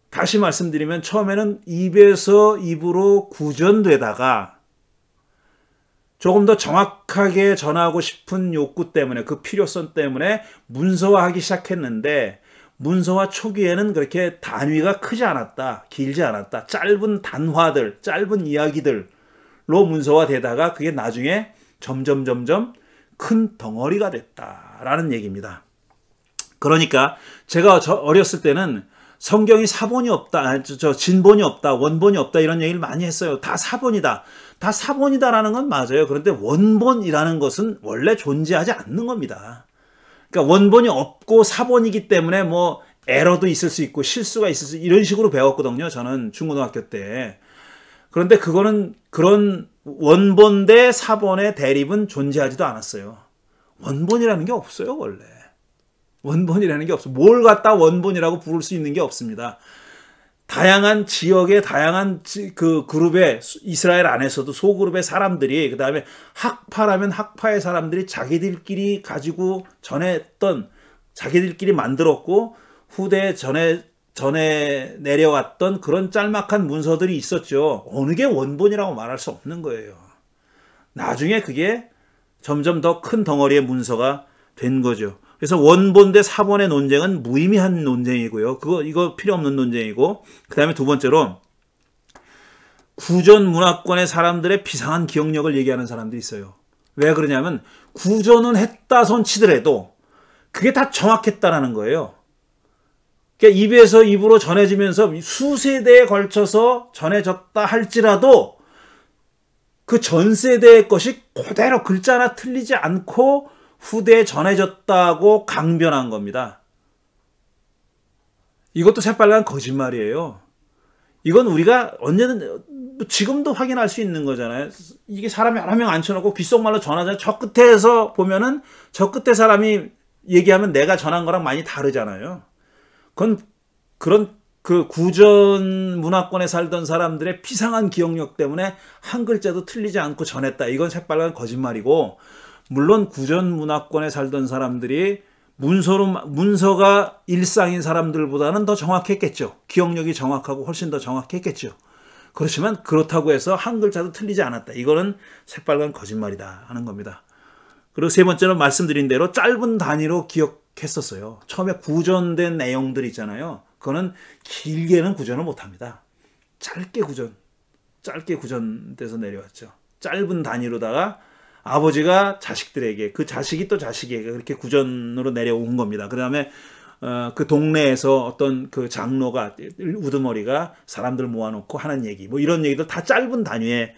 다시 말씀드리면 처음에는 입에서 입으로 구전되다가 조금 더 정확하게 전하고 싶은 욕구 때문에, 그 필요성 때문에 문서화하기 시작했는데, 문서화 초기에는 그렇게 단위가 크지 않았다, 길지 않았다. 짧은 단화들, 짧은 이야기들로 문서화되다가 그게 나중에 점점 큰 덩어리가 됐다라는 얘기입니다. 그러니까 제가 어렸을 때는 성경이 사본이 없다, 진본이 없다, 원본이 없다 이런 얘기를 많이 했어요. 다 사본이다. 다 사본이다라는 건 맞아요. 그런데 원본이라는 것은 원래 존재하지 않는 겁니다. 그러니까 원본이 없고 사본이기 때문에 뭐 에러도 있을 수 있고 실수가 있을 수 있고 이런 식으로 배웠거든요. 저는 중고등학교 때. 그런데 그거는 그런 원본 대 사본의 대립은 존재하지도 않았어요. 원본이라는 게 없어요, 원래. 원본이라는 게 없어. 뭘 갖다 원본이라고 부를 수 있는 게 없습니다. 다양한 지역의 다양한 그 그룹의, 이스라엘 안에서도 소그룹의 사람들이, 그 다음에 학파라면 학파의 사람들이 자기들끼리 가지고 전했던, 자기들끼리 만들었고 후대에 전에 내려왔던 그런 짤막한 문서들이 있었죠. 어느 게 원본이라고 말할 수 없는 거예요. 나중에 그게 점점 더 큰 덩어리의 문서가 된 거죠. 그래서 원본 대 사본의 논쟁은 무의미한 논쟁이고요. 이거 필요 없는 논쟁이고, 그 다음에 두 번째로 구전 문화권의 사람들의 비상한 기억력을 얘기하는 사람들이 있어요. 왜 그러냐면 구전은 했다 손 치더라도 그게 다 정확했다라는 거예요. 그러니까 입에서 입으로 전해지면서 수세대에 걸쳐서 전해졌다 할지라도 그 전 세대의 것이 그대로 글자 하나 틀리지 않고 후대에 전해졌다고 강변한 겁니다. 이것도 새빨간 거짓말이에요. 이건 우리가 언제든 지금도 확인할 수 있는 거잖아요. 이게 사람이 여러 명 앉혀놓고 귓속말로 전하잖아요. 저 끝에서 보면은 저 끝에 사람이 얘기하면 내가 전한 거랑 많이 다르잖아요. 그런 그 구전 문화권에 살던 사람들의 비상한 기억력 때문에 한 글자도 틀리지 않고 전했다. 이건 새빨간 거짓말이고, 물론 구전 문화권에 살던 사람들이 문서가 일상인 사람들보다는 더 정확했겠죠. 기억력이 정확하고 훨씬 더 정확했겠죠. 그렇지만 그렇다고 해서 한 글자도 틀리지 않았다. 이거는 새빨간 거짓말이다 하는 겁니다. 그리고 세 번째는 말씀드린 대로 짧은 단위로 기억했었어요. 처음에 구전된 내용들 있잖아요. 그거는 길게는 구전을 못합니다. 짧게 구전돼서 내려왔죠. 짧은 단위로다가 아버지가 자식들에게, 그 자식이 또 자식에게 그렇게 구전으로 내려온 겁니다. 그 다음에 그 동네에서 어떤 그 장로가, 우두머리가 사람들 모아놓고 하는 얘기, 뭐 이런 얘기들 다 짧은 단위의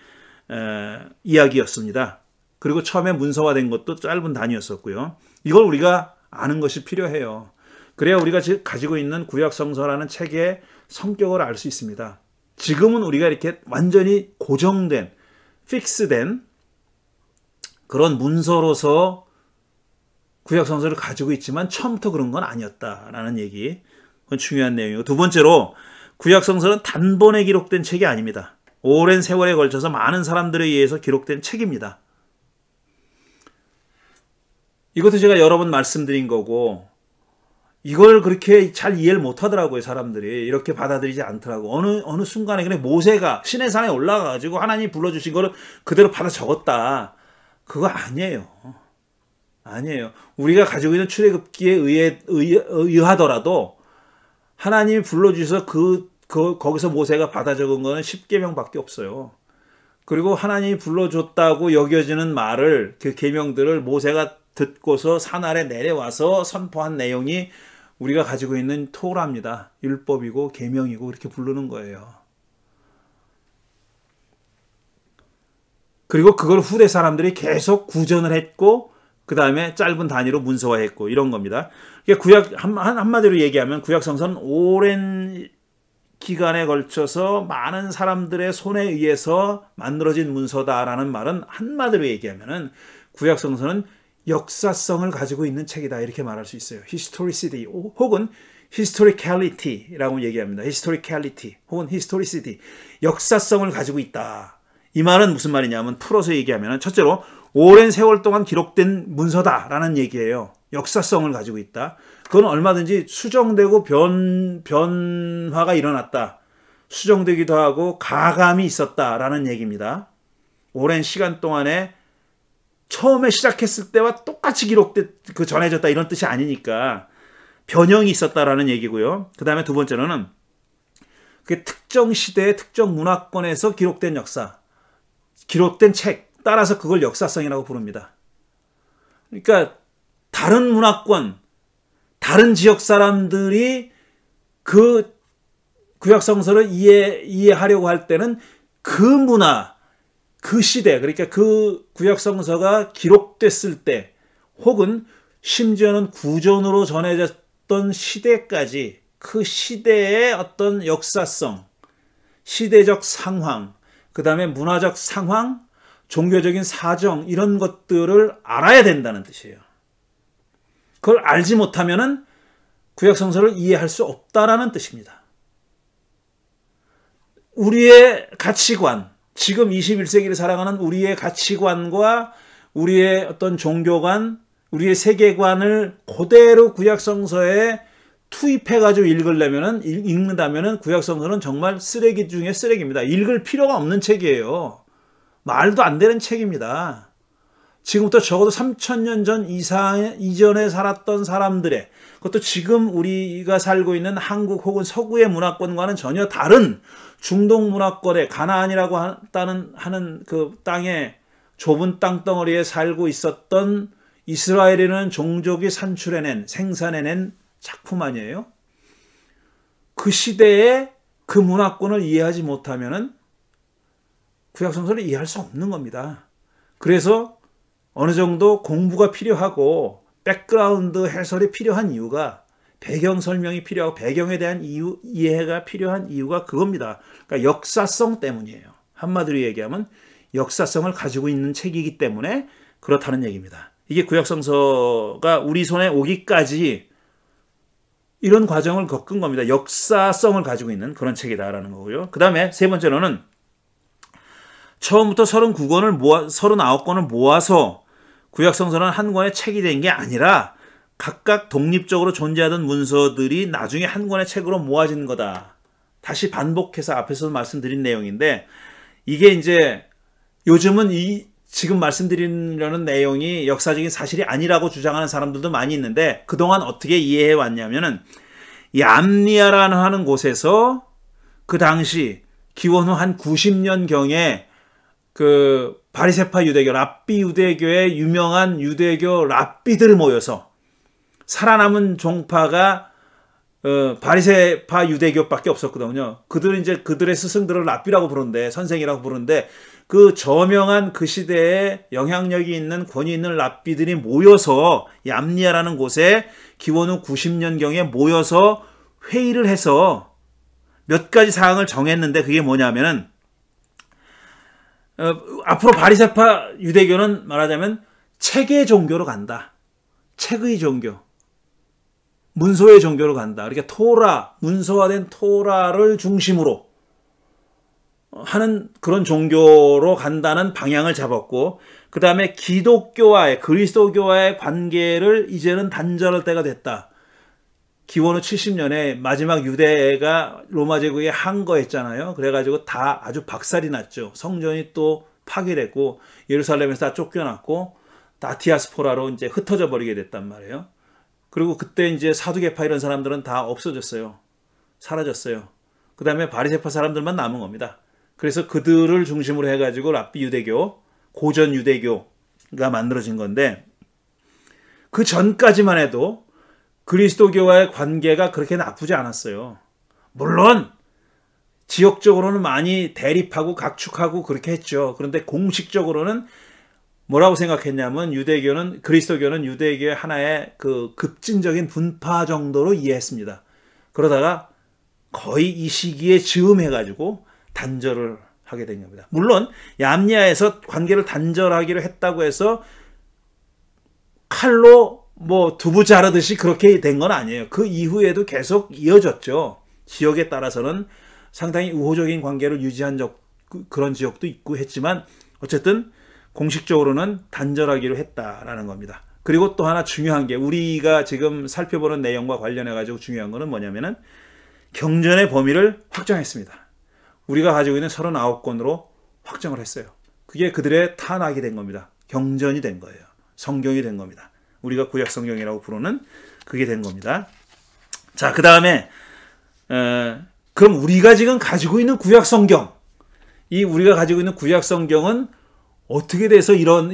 이야기였습니다. 그리고 처음에 문서화된 것도 짧은 단위였었고요. 이걸 우리가 아는 것이 필요해요. 그래야 우리가 지금 가지고 있는 구약성서라는 책의 성격을 알 수 있습니다. 지금은 우리가 이렇게 완전히 고정된, 픽스된 그런 문서로서 구약성서를 가지고 있지만 처음부터 그런 건 아니었다라는 얘기. 그건 중요한 내용이고, 두 번째로 구약성서는 단번에 기록된 책이 아닙니다. 오랜 세월에 걸쳐서 많은 사람들에 의해서 기록된 책입니다. 이것도 제가 여러 번 말씀드린 거고, 이걸 그렇게 잘 이해를 못 하더라고요, 사람들이. 이렇게 받아들이지 않더라고. 어느 순간에 그냥 모세가 시내산에 올라가가지고 하나님이 불러주신 거를 그대로 받아 적었다. 그거 아니에요. 아니에요. 우리가 가지고 있는 출애굽기에 의하더라도 하나님이 불러주셔서 거기서 모세가 받아 적은 거는 10계명밖에 없어요. 그리고 하나님이 불러줬다고 여겨지는 말을, 그 계명들을 모세가 듣고서 산 아래 내려와서 선포한 내용이 우리가 가지고 있는 토라입니다. 율법이고 계명이고 이렇게 부르는 거예요. 그리고 그걸 후대 사람들이 계속 구전을 했고 그 다음에 짧은 단위로 문서화했고 이런 겁니다. 구약 한마디로 얘기하면 구약성서는 오랜 기간에 걸쳐서 많은 사람들의 손에 의해서 만들어진 문서다라는 말은 한마디로 얘기하면은 구약성서는 역사성을 가지고 있는 책이다 이렇게 말할 수 있어요. historicity 혹은 historicality라고 얘기합니다. historicality 혹은 historicity, 역사성을 가지고 있다. 이 말은 무슨 말이냐면 풀어서 얘기하면 첫째로 오랜 세월 동안 기록된 문서다라는 얘기예요. 역사성을 가지고 있다. 그건 얼마든지 수정되고 변화가 일어났다. 수정되기도 하고 가감이 있었다라는 얘기입니다. 오랜 시간 동안에 처음에 시작했을 때와 똑같이 전해졌다 이런 뜻이 아니니까 변형이 있었다라는 얘기고요. 그 다음에 두 번째로는 그 특정 시대의 특정 문화권에서 기록된 역사, 기록된 책, 따라서 그걸 역사성이라고 부릅니다. 그러니까 다른 문화권, 다른 지역 사람들이 그 구약성서를 이해하려고 할 때는 그 문화, 그 시대, 그러니까 그 구약성서가 기록됐을 때 혹은 심지어는 구전으로 전해졌던 시대까지 그 시대의 어떤 역사성, 시대적 상황, 그 다음에 문화적 상황, 종교적인 사정 이런 것들을 알아야 된다는 뜻이에요. 그걸 알지 못하면은 구약성서를 이해할 수 없다라는 뜻입니다. 우리의 가치관, 지금 21세기를 살아가는 우리의 가치관과 우리의 어떤 종교관, 우리의 세계관을 그대로 구약성서에 투입해가지고 읽는다면은 구약성서는 정말 쓰레기 중에 쓰레기입니다. 읽을 필요가 없는 책이에요. 말도 안 되는 책입니다. 지금부터 적어도 3000년 전 이전에 살았던 사람들의, 그것도 지금 우리가 살고 있는 한국 혹은 서구의 문화권과는 전혀 다른 중동 문화권의 가나안이라고 하는 그 땅에 좁은 땅덩어리에 살고 있었던 이스라엘이라는 종족이 생산해낸 작품 아니에요? 그 시대에 그 문화권을 이해하지 못하면은 구약성서를 이해할 수 없는 겁니다. 그래서 어느 정도 공부가 필요하고 백그라운드 해설이 필요한 이유가, 배경 설명이 필요하고 배경에 대한 이해가 필요한 이유가 그겁니다. 그러니까 역사성 때문이에요. 한마디로 얘기하면 역사성을 가지고 있는 책이기 때문에 그렇다는 얘기입니다. 이게 구약성서가 우리 손에 오기까지 이런 과정을 겪은 겁니다. 역사성을 가지고 있는 그런 책이다라는 거고요. 그 다음에 세 번째로는 처음부터 39권을 모아서 구약성서는 한 권의 책이 된 게 아니라 각각 독립적으로 존재하던 문서들이 나중에 한 권의 책으로 모아진 거다. 다시 반복해서 앞에서 말씀드린 내용인데, 이게 이제 요즘은 지금 말씀드리려는 내용이 역사적인 사실이 아니라고 주장하는 사람들도 많이 있는데, 그동안 어떻게 이해해 왔냐면은 얌리아라는 하는 곳에서 그 당시 기원 후 한 90년경에 그 바리새파 유대교, 랍비 유대교의 유명한 유대교 랍비들을 모여서 살아남은 종파가 바리새파 유대교밖에 없었거든요. 그들은 이제 그들의 스승들을 랍비라고 부르는데, 선생이라고 부르는데, 그 저명한 그 시대에 영향력이 있는 권위 있는 랍비들이 모여서 얌리아라는 곳에 기원 후 90년경에 모여서 회의를 해서 몇 가지 사항을 정했는데, 그게 뭐냐면은 앞으로 바리새파 유대교는 말하자면 책의 종교로 간다. 책의 종교. 문서의 종교로 간다. 그러니까 토라, 문서화된 토라를 중심으로 하는 그런 종교로 간다는 방향을 잡았고, 그 다음에 기독교와의, 그리스도교와의 관계를 이제는 단절할 때가 됐다. 기원 후 70년에 마지막 유대가 로마 제국에 항거했잖아요. 그래가지고 다 아주 박살이 났죠. 성전이 또 파괴됐고, 예루살렘에서 다 쫓겨났고, 다 디아스포라로 이제 흩어져 버리게 됐단 말이에요. 그리고 그때 이제 사두개파 이런 사람들은 다 없어졌어요. 사라졌어요. 그 다음에 바리새파 사람들만 남은 겁니다. 그래서 그들을 중심으로 해가지고 랍비 유대교, 고전 유대교가 만들어진 건데, 그 전까지만 해도 그리스도교와의 관계가 그렇게 나쁘지 않았어요. 물론 지역적으로는 많이 대립하고 각축하고 그렇게 했죠. 그런데 공식적으로는 뭐라고 생각했냐면, 그리스도교는 유대교의 하나의 그 급진적인 분파 정도로 이해했습니다. 그러다가 거의 이 시기에 즈음해가지고 단절을 하게 된 겁니다. 물론 얌리아에서 관계를 단절하기로 했다고 해서 칼로 뭐 두부 자르듯이 그렇게 된 건 아니에요. 그 이후에도 계속 이어졌죠. 지역에 따라서는 상당히 우호적인 관계를 유지한 그런 지역도 있고 했지만, 어쨌든 공식적으로는 단절하기로 했다라는 겁니다. 그리고 또 하나 중요한 게, 우리가 지금 살펴보는 내용과 관련해 가지고 중요한 거는 뭐냐면은 경전의 범위를 확정했습니다. 우리가 가지고 있는 39권으로 확정을 했어요. 그게 그들의 탄압이 된 겁니다. 경전이 된 거예요. 성경이 된 겁니다. 우리가 구약 성경이라고 부르는 그게 된 겁니다. 자, 그 다음에 그럼 우리가 지금 가지고 있는 구약 성경, 이 우리가 가지고 있는 구약 성경은 어떻게 돼서 이런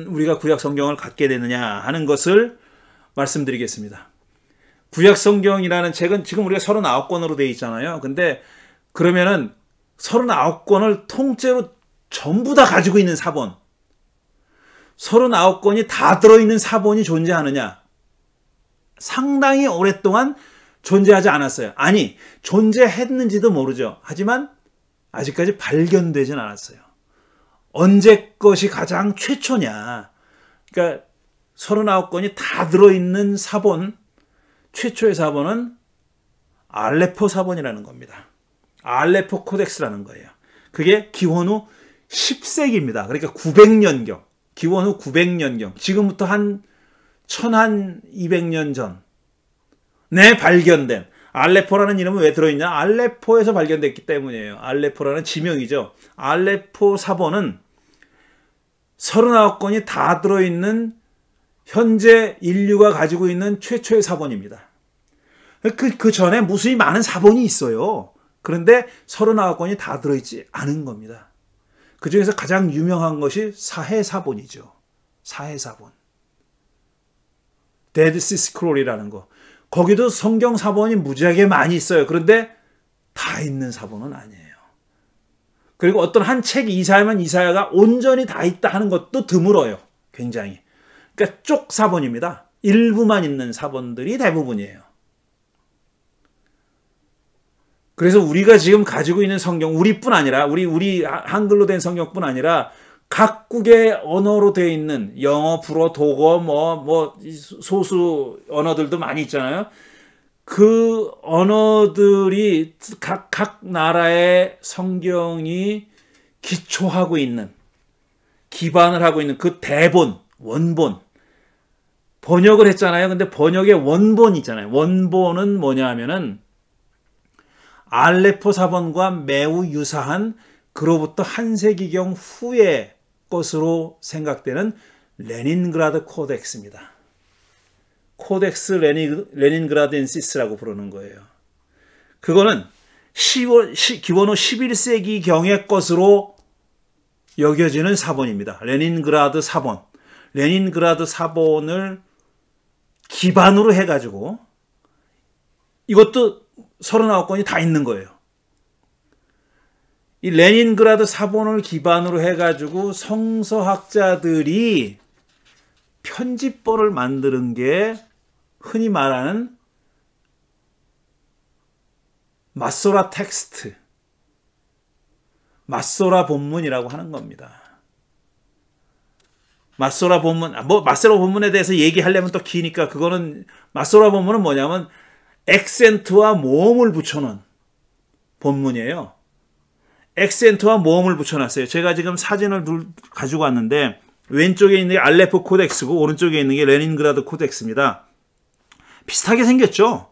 우리가 구약 성경을 갖게 되느냐 하는 것을 말씀드리겠습니다. 구약 성경이라는 책은 지금 우리가 39권으로 되어 있잖아요. 근데 그러면은 39권을 통째로 전부 다 가지고 있는 사본, 39권이 다 들어있는 사본이 존재하느냐? 상당히 오랫동안 존재하지 않았어요. 아니, 존재했는지도 모르죠. 하지만 아직까지 발견되진 않았어요. 언제 것이 가장 최초냐? 그러니까 39권이 다 들어있는 사본, 최초의 사본은 알레포 사본이라는 겁니다. 알레포 코덱스라는 거예요. 그게 기원 후 10세기입니다. 그러니까 900년경. 기원 후 900년경. 지금부터 한 1200년 전에 발견된, 알레포라는 이름은 왜 들어있냐? 알레포에서 발견됐기 때문이에요. 알레포라는 지명이죠. 알레포 사본은 39권이 다 들어있는 현재 인류가 가지고 있는 최초의 사본입니다. 그 전에 무수히 많은 사본이 있어요. 그런데 39권이 다 들어있지 않은 겁니다. 그 중에서 가장 유명한 것이 사해사본이죠. 사해사본. 데드시 스크롤이라는 거. 거기도 성경 사본이 무지하게 많이 있어요. 그런데 다 있는 사본은 아니에요. 그리고 어떤 한 책이 이사야면 이사야가 온전히 다 있다 하는 것도 드물어요. 굉장히. 그러니까 쪽 사본입니다. 일부만 있는 사본들이 대부분이에요. 그래서 우리가 지금 가지고 있는 성경, 우리뿐 아니라, 우리 한글로 된 성경뿐 아니라 각국의 언어로 되어 있는 영어, 불어, 독어, 소수 언어들도 많이 있잖아요. 그 언어들이 각 나라의 성경이 기초하고 있는, 기반을 하고 있는 그 대본, 원본, 번역을 했잖아요. 근데 번역의 원본이 있잖아요. 원본은 뭐냐 하면은 알레포 사본과 매우 유사한, 그로부터 한 세기경 후의 것으로 생각되는 레닌그라드 코덱스입니다. 코덱스 레닌그라덴시스라고 부르는 거예요. 그거는 기원 후 11세기경의 것으로 여겨지는 사본입니다. 레닌그라드 사본. 레닌그라드 사본을 기반으로 해가지고 이것도 39건이 다 있는 거예요. 이 레닌그라드 사본을 기반으로 해가지고 성서학자들이 편집본을 만드는 게 흔히 말하는 마소라 텍스트, 마소라 본문이라고 하는 겁니다. 마소라 본문, 마소라 본문에 대해서 얘기하려면 또 기니까 그거는, 마소라 본문은 뭐냐면 액센트와 모음을 붙여놓은 본문이에요. 액센트와 모음을 붙여놨어요. 제가 지금 사진을 가지고 왔는데 왼쪽에 있는 게 알레포 코덱스고 오른쪽에 있는 게 레닌그라드 코덱스입니다. 비슷하게 생겼죠?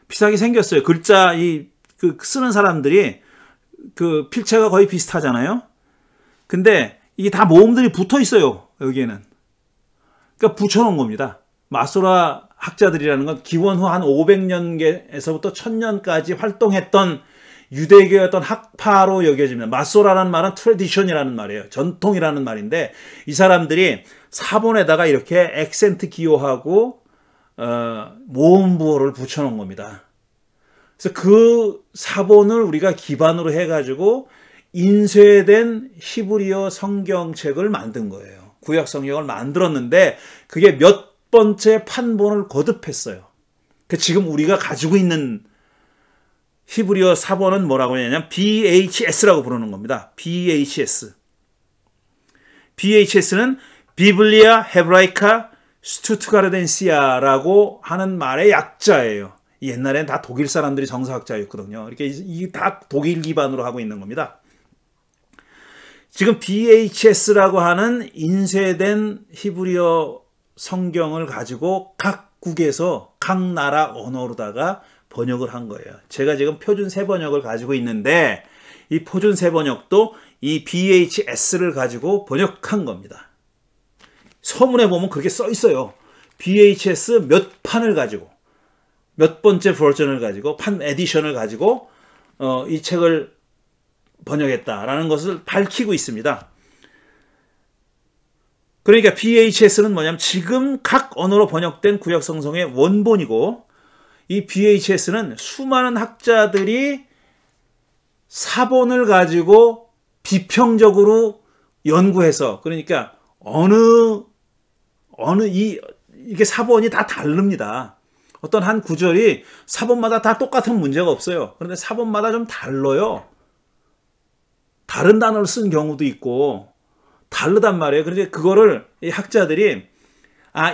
비슷하게 생겼어요. 글자 쓰는 사람들이 그 필체가 거의 비슷하잖아요. 근데 이게 다 모음들이 붙어 있어요. 여기에는. 그러니까 붙여놓은 겁니다. 마소라 학자들이라는 건 기원 후 한 500년에서부터 1000년까지 활동했던 유대교의 어떤 학파로 여겨집니다. 마소라라는 말은 트래디션이라는 말이에요. 전통이라는 말인데 이 사람들이 사본에다가 이렇게 액센트 기호하고 모음 부호를 붙여놓은 겁니다. 그래서 그 사본을 우리가 기반으로 해가지고 인쇄된 히브리어 성경책을 만든 거예요. 구약 성경을 만들었는데 그게 몇 번째 판본을 거듭했어요. 지금 우리가 가지고 있는 히브리어 사본은 뭐라고 하냐면 BHS라고 부르는 겁니다. BHS. BHS는 비블리아 헤브라이카 스투트가르덴시아라고 하는 말의 약자예요. 옛날엔 다 독일 사람들이 성서학자였거든요. 이렇게 이게 다 독일 기반으로 하고 있는 겁니다. 지금 BHS라고 하는 인쇄된 히브리어 성경을 가지고 각국에서 각 나라 언어로다가 번역을 한 거예요. 제가 지금 표준 세번역을 가지고 있는데 이 표준 세번역도 이 BHS를 가지고 번역한 겁니다. 서문에 보면 그렇게 써 있어요. BHS 몇 판을 가지고 몇 번째 버전을 가지고 에디션을 가지고 이 책을 번역했다라는 것을 밝히고 있습니다. 그러니까 BHS는 뭐냐면 지금 각 언어로 번역된 구약 성경의 원본이고 이 BHS는 수많은 학자들이 사본을 가지고 비평적으로 연구해서 그러니까 이게 사본이 다 다릅니다. 어떤 한 구절이 사본마다 다 똑같은 문제가 없어요. 그런데 사본마다 좀 달라요. 다른 단어를 쓴 경우도 있고 다르단 말이에요. 그런데 그거를 이 학자들이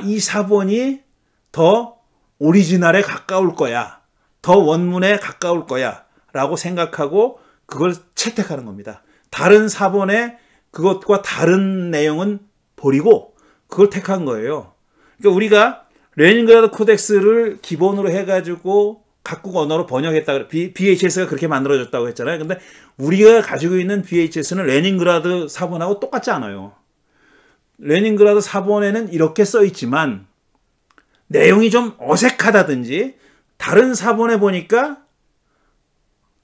이 사본이 더 오리지널에 가까울 거야. 더 원문에 가까울 거야. 라고 생각하고 그걸 채택하는 겁니다. 다른 사본에 그것과 다른 내용은 버리고 그걸 택한 거예요. 그러니까 우리가 레닌그라드 코덱스를 기본으로 해가지고 각국 언어로 번역했다. BHS가 그렇게 만들어졌다고 했잖아요. 근데 우리가 가지고 있는 BHS는 레닌그라드 사본하고 똑같지 않아요. 레닌그라드 사본에는 이렇게 써 있지만 내용이 좀 어색하다든지 다른 사본에 보니까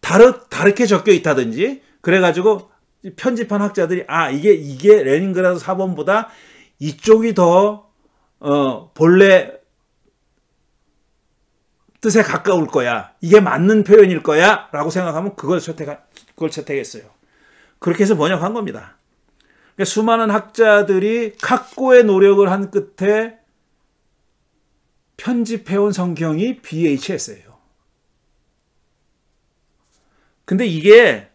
다르게 적혀 있다든지 그래가지고 편집한 학자들이 이게 레닌그라드 사본보다 이쪽이 더 본래 뜻에 가까울 거야. 이게 맞는 표현일 거야. 라고 생각하면 그걸 채택했어요. 그렇게 해서 번역한 겁니다. 그러니까 수많은 학자들이 각고의 노력을 한 끝에 편집해온 성경이 BHS예요. 근데 이게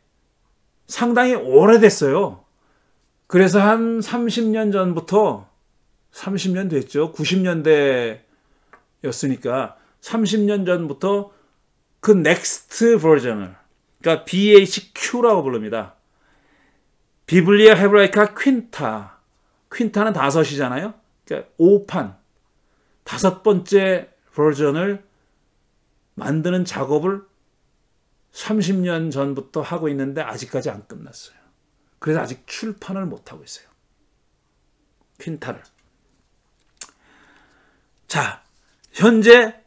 상당히 오래됐어요. 그래서 한 30년 전부터 30년 됐죠. 90년대였으니까 30년 전부터 그 넥스트 버전을 그러니까 BHQ라고 부릅니다. 비블리아 헤브라이카 퀸타. 퀸타는 5이잖아요. 그러니까 5판. 5번째 버전을 만드는 작업을 30년 전부터 하고 있는데 아직까지 안 끝났어요. 그래서 아직 출판을 못하고 있어요. 퀸타를. 자, 현재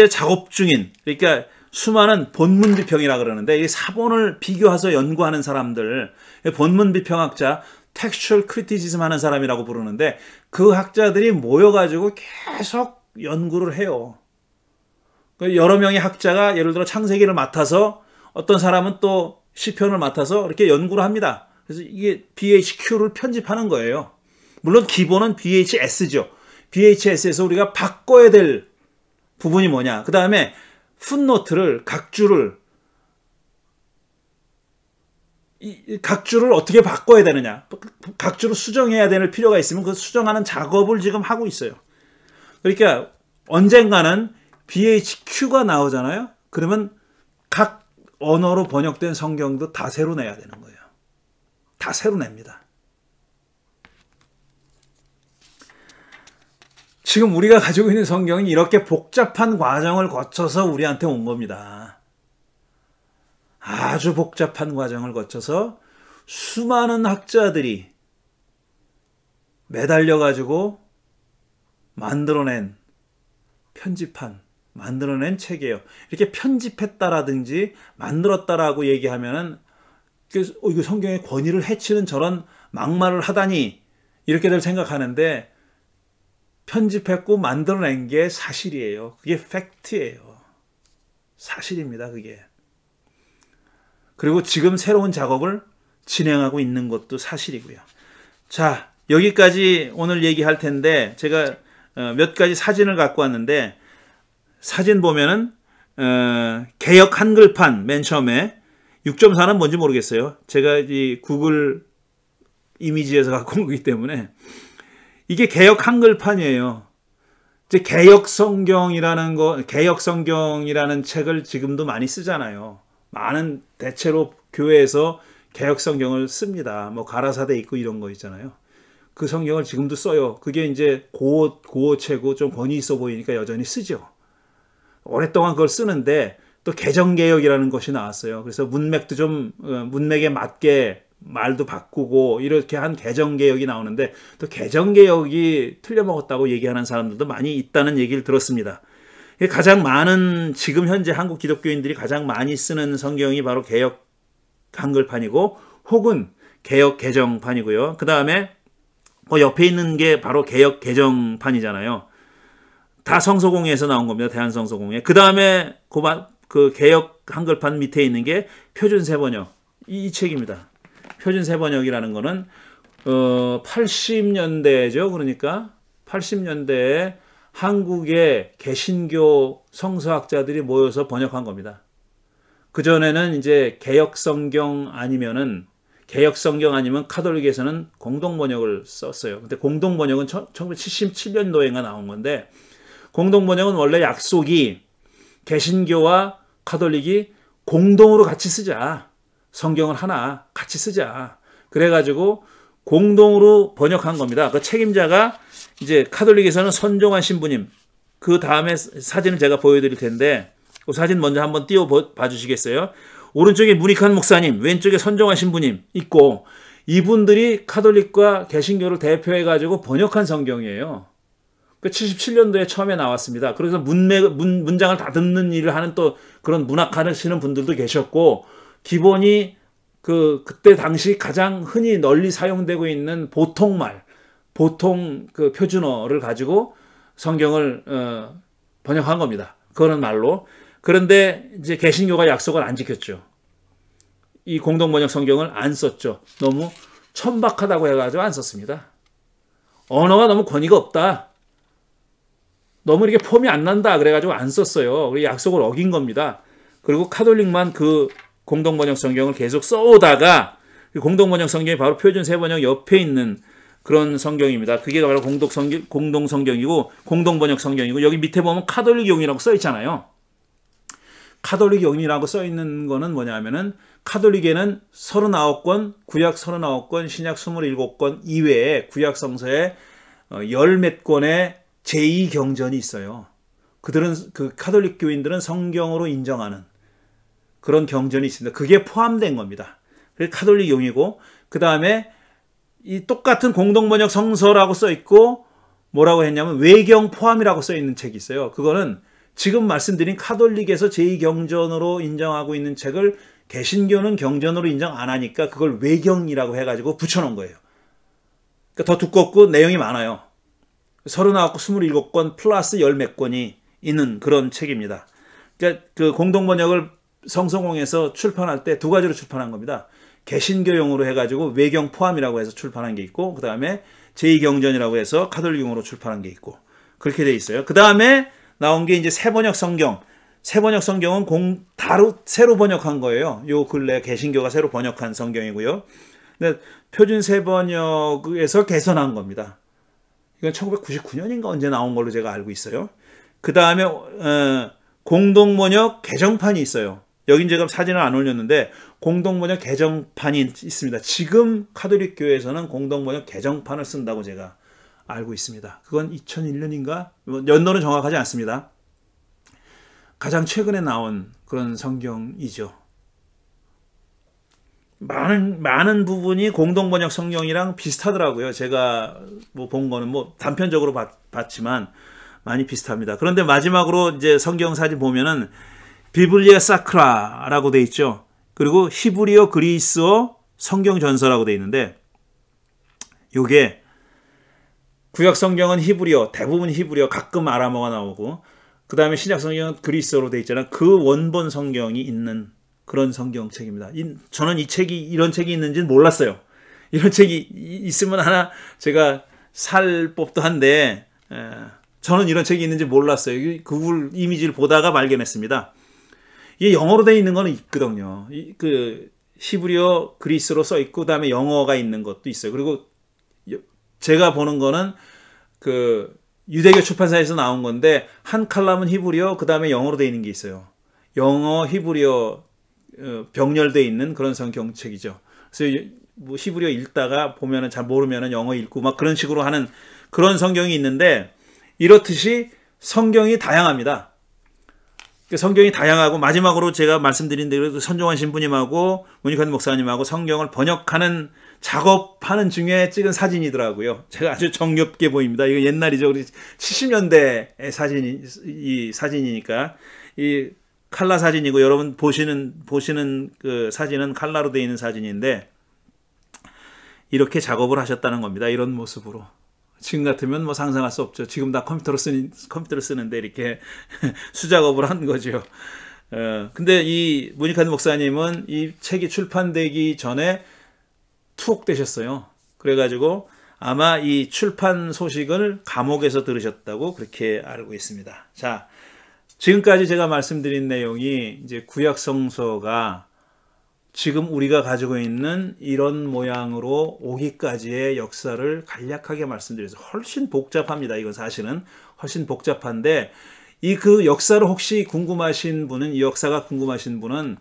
작업 중인, 그러니까 수많은 본문 비평이라 그러는데 이 사본을 비교해서 연구하는 사람들, 본문 비평학자, textual criticism 하는 사람이라고 부르는데 그 학자들이 모여가지고 계속 연구를 해요. 여러 명의 학자가 예를 들어 창세기를 맡아서 어떤 사람은 또 시편을 맡아서 이렇게 연구를 합니다. 그래서 이게 BHQ를 편집하는 거예요. 물론 기본은 VHS죠. VHS에서 우리가 바꿔야 될 부분이 뭐냐. 그 다음에 풋노트를 각 줄을 어떻게 바꿔야 되느냐. 각 줄을 수정해야 될 필요가 있으면 그 수정하는 작업을 지금 하고 있어요. 그러니까 언젠가는 BHQ가 나오잖아요. 그러면 각 언어로 번역된 성경도 다 새로 내야 되는 거예요. 다 새로 냅니다. 지금 우리가 가지고 있는 성경은 이렇게 복잡한 과정을 거쳐서 우리한테 온 겁니다. 아주 복잡한 과정을 거쳐서 수많은 학자들이 매달려가지고 만들어낸 책이에요. 이렇게 편집했다라든지 만들었다라고 얘기하면은 이거 성경의 권위를 해치는 저런 막말을 하다니 이렇게들 생각하는데 편집했고 만들어낸 게 사실이에요. 그게 팩트예요. 사실입니다. 그게. 그리고 지금 새로운 작업을 진행하고 있는 것도 사실이고요. 자, 여기까지 오늘 얘기할 텐데 제가 몇 가지 사진을 갖고 왔는데 사진 보면은 개역 한글판 맨 처음에 6.4는 뭔지 모르겠어요. 제가 이 구글 이미지에서 갖고 온 거기 때문에 이게 개역 한글판이에요. 이제 개역 성경이라는 책을 지금도 많이 쓰잖아요. 많은 대체로 교회에서 개역 성경을 씁니다. 뭐 가라사대 있고 이런 거 있잖아요. 그 성경을 지금도 써요. 그게 이제 고어체고 좀 권위 있어 보이니까 여전히 쓰죠. 오랫동안 그걸 쓰는데 또 개정개혁이라는 것이 나왔어요. 그래서 문맥도 좀 문맥에 맞게 말도 바꾸고 이렇게 한 개정개혁이 나오는데 또 개정개혁이 틀려먹었다고 얘기하는 사람들도 많이 있다는 얘기를 들었습니다. 가장 많은 지금 현재 한국 기독교인들이 가장 많이 쓰는 성경이 바로 개역 한글판이고 혹은 개역 개정판이고요. 그 다음에 옆에 있는 게 바로 개역 개정판이잖아요. 다 성서공회에서 나온 겁니다. 대한성서공회. 그 다음에 그 개역 한글판 밑에 있는 게 표준세번역. 이 책입니다. 표준세번역이라는 거는 80년대죠. 그러니까 80년대에 한국의 개신교 성서학자들이 모여서 번역한 겁니다. 그전에는 이제 개역성경 아니면 카톨릭에서는 공동번역을 썼어요. 근데 공동번역은 1977년도에가 나온 건데 공동번역은 원래 약속이 개신교와 카톨릭이 공동으로 같이 쓰자. 성경을 하나 같이 쓰자. 그래가지고 공동으로 번역한 겁니다. 그 책임자가 이제 카톨릭에서는 선종환 신부님. 그 다음에 사진을 제가 보여드릴 텐데 그 사진 먼저 한번 띄워 봐주시겠어요? 오른쪽에 문익환 목사님, 왼쪽에 선종환 신부님 있고 이분들이 카톨릭과 개신교를 대표해가지고 번역한 성경이에요. 77년도에 처음에 나왔습니다. 그래서 문장을 다듬는 일을 하는 또 그런 문학하시는 분들도 계셨고 기본이 그때 당시 가장 흔히 널리 사용되고 있는 보통말, 보통 그 표준어를 가지고 성경을 번역한 겁니다. 그거는 말로. 그런데 이제 개신교가 약속을 안 지켰죠. 이 공동번역 성경을 안 썼죠. 너무 천박하다고 해가지고 안 썼습니다. 언어가 너무 권위가 없다. 너무 이렇게 폼이 안 난다. 그래가지고 안 썼어요. 그리고 약속을 어긴 겁니다. 그리고 카톨릭만 그 공동번역 성경을 계속 써오다가 공동번역 성경이 바로 표준세번역 옆에 있는 그런 성경입니다. 그게 바로 공동성경이고 공동번역 성경이고 여기 밑에 보면 카톨릭용이라고 써 있잖아요. 카톨릭용이라고 써 있는 거는 뭐냐면은 카톨릭에는 39권, 구약 39권, 신약 27권 이외에 구약 성서에 열 몇 권의 제2경전이 있어요. 그 카톨릭 교인들은 성경으로 인정하는 그런 경전이 있습니다. 그게 포함된 겁니다. 그게 카톨릭용이고 그 다음에 이 똑같은 공동번역 성서라고 써 있고 뭐라고 했냐면 외경 포함이라고 써 있는 책이 있어요. 그거는 지금 말씀드린 카톨릭에서 제2경전으로 인정하고 있는 책을 개신교는 경전으로 인정 안 하니까 그걸 외경이라고 해가지고 붙여놓은 거예요. 그러니까 더 두껍고 내용이 많아요. 39권, 27권 플러스 열 몇 권이 있는 그런 책입니다. 그러니까 그 공동번역을 성서공에서 출판할 때 두 가지로 출판한 겁니다. 개신교용으로 해가지고 외경 포함이라고 해서 출판한 게 있고, 그 다음에 제2경전이라고 해서 카톨릭용으로 출판한 게 있고, 그렇게 돼 있어요. 그 다음에 나온 게 이제 새번역 성경. 새번역 성경은 새로 번역한 거예요. 요 근래 개신교가 새로 번역한 성경이고요. 근데 표준 새번역에서 개선한 겁니다. 이건 1999년인가 언제 나온 걸로 제가 알고 있어요. 그 다음에 공동번역 개정판이 있어요. 여긴 제가 사진을 안 올렸는데 공동번역 개정판이 있습니다. 지금 카톨릭 교회에서는 공동번역 개정판을 쓴다고 제가 알고 있습니다. 그건 2001년인가? 연도는 정확하지 않습니다. 가장 최근에 나온 그런 성경이죠. 많은 부분이 공동번역 성경이랑 비슷하더라고요. 제가 뭐 본 거는 뭐 단편적으로 봤지만 많이 비슷합니다. 그런데 마지막으로 이제 성경 사진 보면은 비블리아 사크라라고 돼 있죠. 그리고 히브리어 그리스어 성경 전서라고 돼 있는데, 요게 구약 성경은 히브리어, 대부분 히브리어, 가끔 아람어가 나오고, 그 다음에 신약 성경은 그리스어로 돼 있잖아요. 그 원본 성경이 있는 그런 성경책입니다. 저는 이 책이, 이런 책이 있는지는 몰랐어요. 이런 책이 있으면 하나 제가 살 법도 한데, 저는 이런 책이 있는지 몰랐어요. 구글 이미지를 보다가 발견했습니다. 이게 영어로 되어 있는 거는 있거든요. 그 히브리어, 그리스어로 써 있고, 그다음에 영어가 있는 것도 있어요. 그리고 제가 보는 거는 그 유대교 출판사에서 나온 건데, 한 칼럼은 히브리어, 그다음에 영어로 되어 있는 게 있어요. 영어, 히브리어 병렬되어 있는 그런 성경책이죠. 그래서 뭐 히브리어 읽다가 보면은 잘 모르면은 영어 읽고 막 그런 식으로 하는 그런 성경이 있는데, 이렇듯이 성경이 다양합니다. 성경이 다양하고, 마지막으로 제가 말씀드린 대로 선종환 신부님하고 문익환 목사님하고 성경을 번역하는 작업하는 중에 찍은 사진이더라고요. 제가 아주 정겹게 보입니다. 이거 옛날이죠. 우리 70년대의 사진이니까 이 칼라 사진이고, 여러분 보시는 그 사진은 칼라로 되어 있는 사진인데, 이렇게 작업을 하셨다는 겁니다. 이런 모습으로. 지금 같으면 뭐 상상할 수 없죠. 지금 다 컴퓨터를 쓰는데 이렇게 수작업을 한 거죠. 근데 이 문익환 목사님은 이 책이 출판되기 전에 투옥되셨어요. 그래가지고 아마 이 출판 소식을 감옥에서 들으셨다고 그렇게 알고 있습니다. 자, 지금까지 제가 말씀드린 내용이 이제 구약 성서가 지금 우리가 가지고 있는 이런 모양으로 오기까지의 역사를 간략하게 말씀드려서 훨씬 복잡합니다. 이건 사실은 훨씬 복잡한데, 그 역사를 혹시 궁금하신 분은, 이 역사가 궁금하신 분은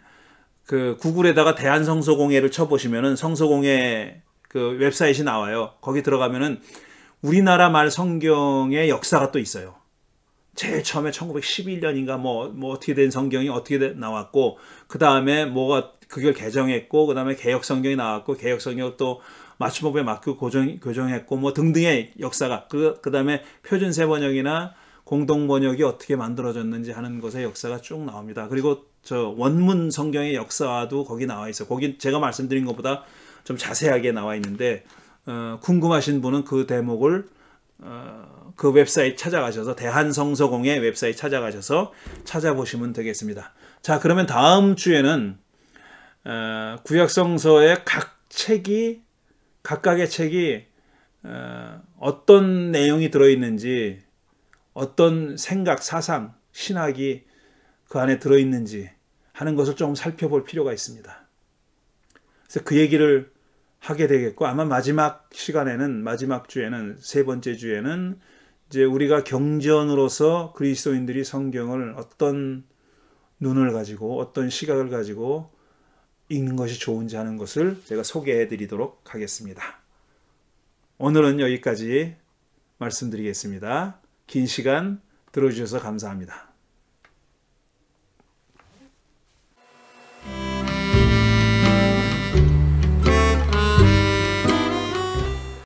그 구글에다가 대한성서공회를 쳐보시면은 성서공회 그 웹사이트이 나와요. 거기 들어가면은 우리나라 말 성경의 역사가 또 있어요. 제일 처음에 1911년인가 뭐 어떻게 된 성경이 어떻게 나왔고, 그 다음에 뭐가 그걸 개정했고, 그 다음에 개혁 성경이 나왔고, 개혁 성경 또 맞춤법에 맞고 교정했고, 뭐 등등의 역사가, 그 다음에 표준 새번역이나 공동 번역이 어떻게 만들어졌는지 하는 것의 역사가 쭉 나옵니다. 그리고 저 원문 성경의 역사도 거기 나와 있어요. 거기 제가 말씀드린 것보다 좀 자세하게 나와 있는데, 궁금하신 분은 그 대목을 그 웹사이트 찾아가셔서, 대한성서공회 웹사이트 찾아가셔서 찾아보시면 되겠습니다. 자, 그러면 다음 주에는 구약성서의 각각의 책이 어떤 내용이 들어있는지, 어떤 생각, 사상, 신학이 그 안에 들어있는지 하는 것을 좀 살펴볼 필요가 있습니다. 그래서 그 얘기를 하게 되겠고, 아마 마지막 시간에는, 마지막 주에는, 세 번째 주에는 이제 우리가 경전으로서 그리스도인들이 성경을 어떤 눈을 가지고, 어떤 시각을 가지고 읽는 것이 좋은지 하는 것을 제가 소개해 드리도록 하겠습니다. 오늘은 여기까지 말씀드리겠습니다. 긴 시간 들어주셔서 감사합니다.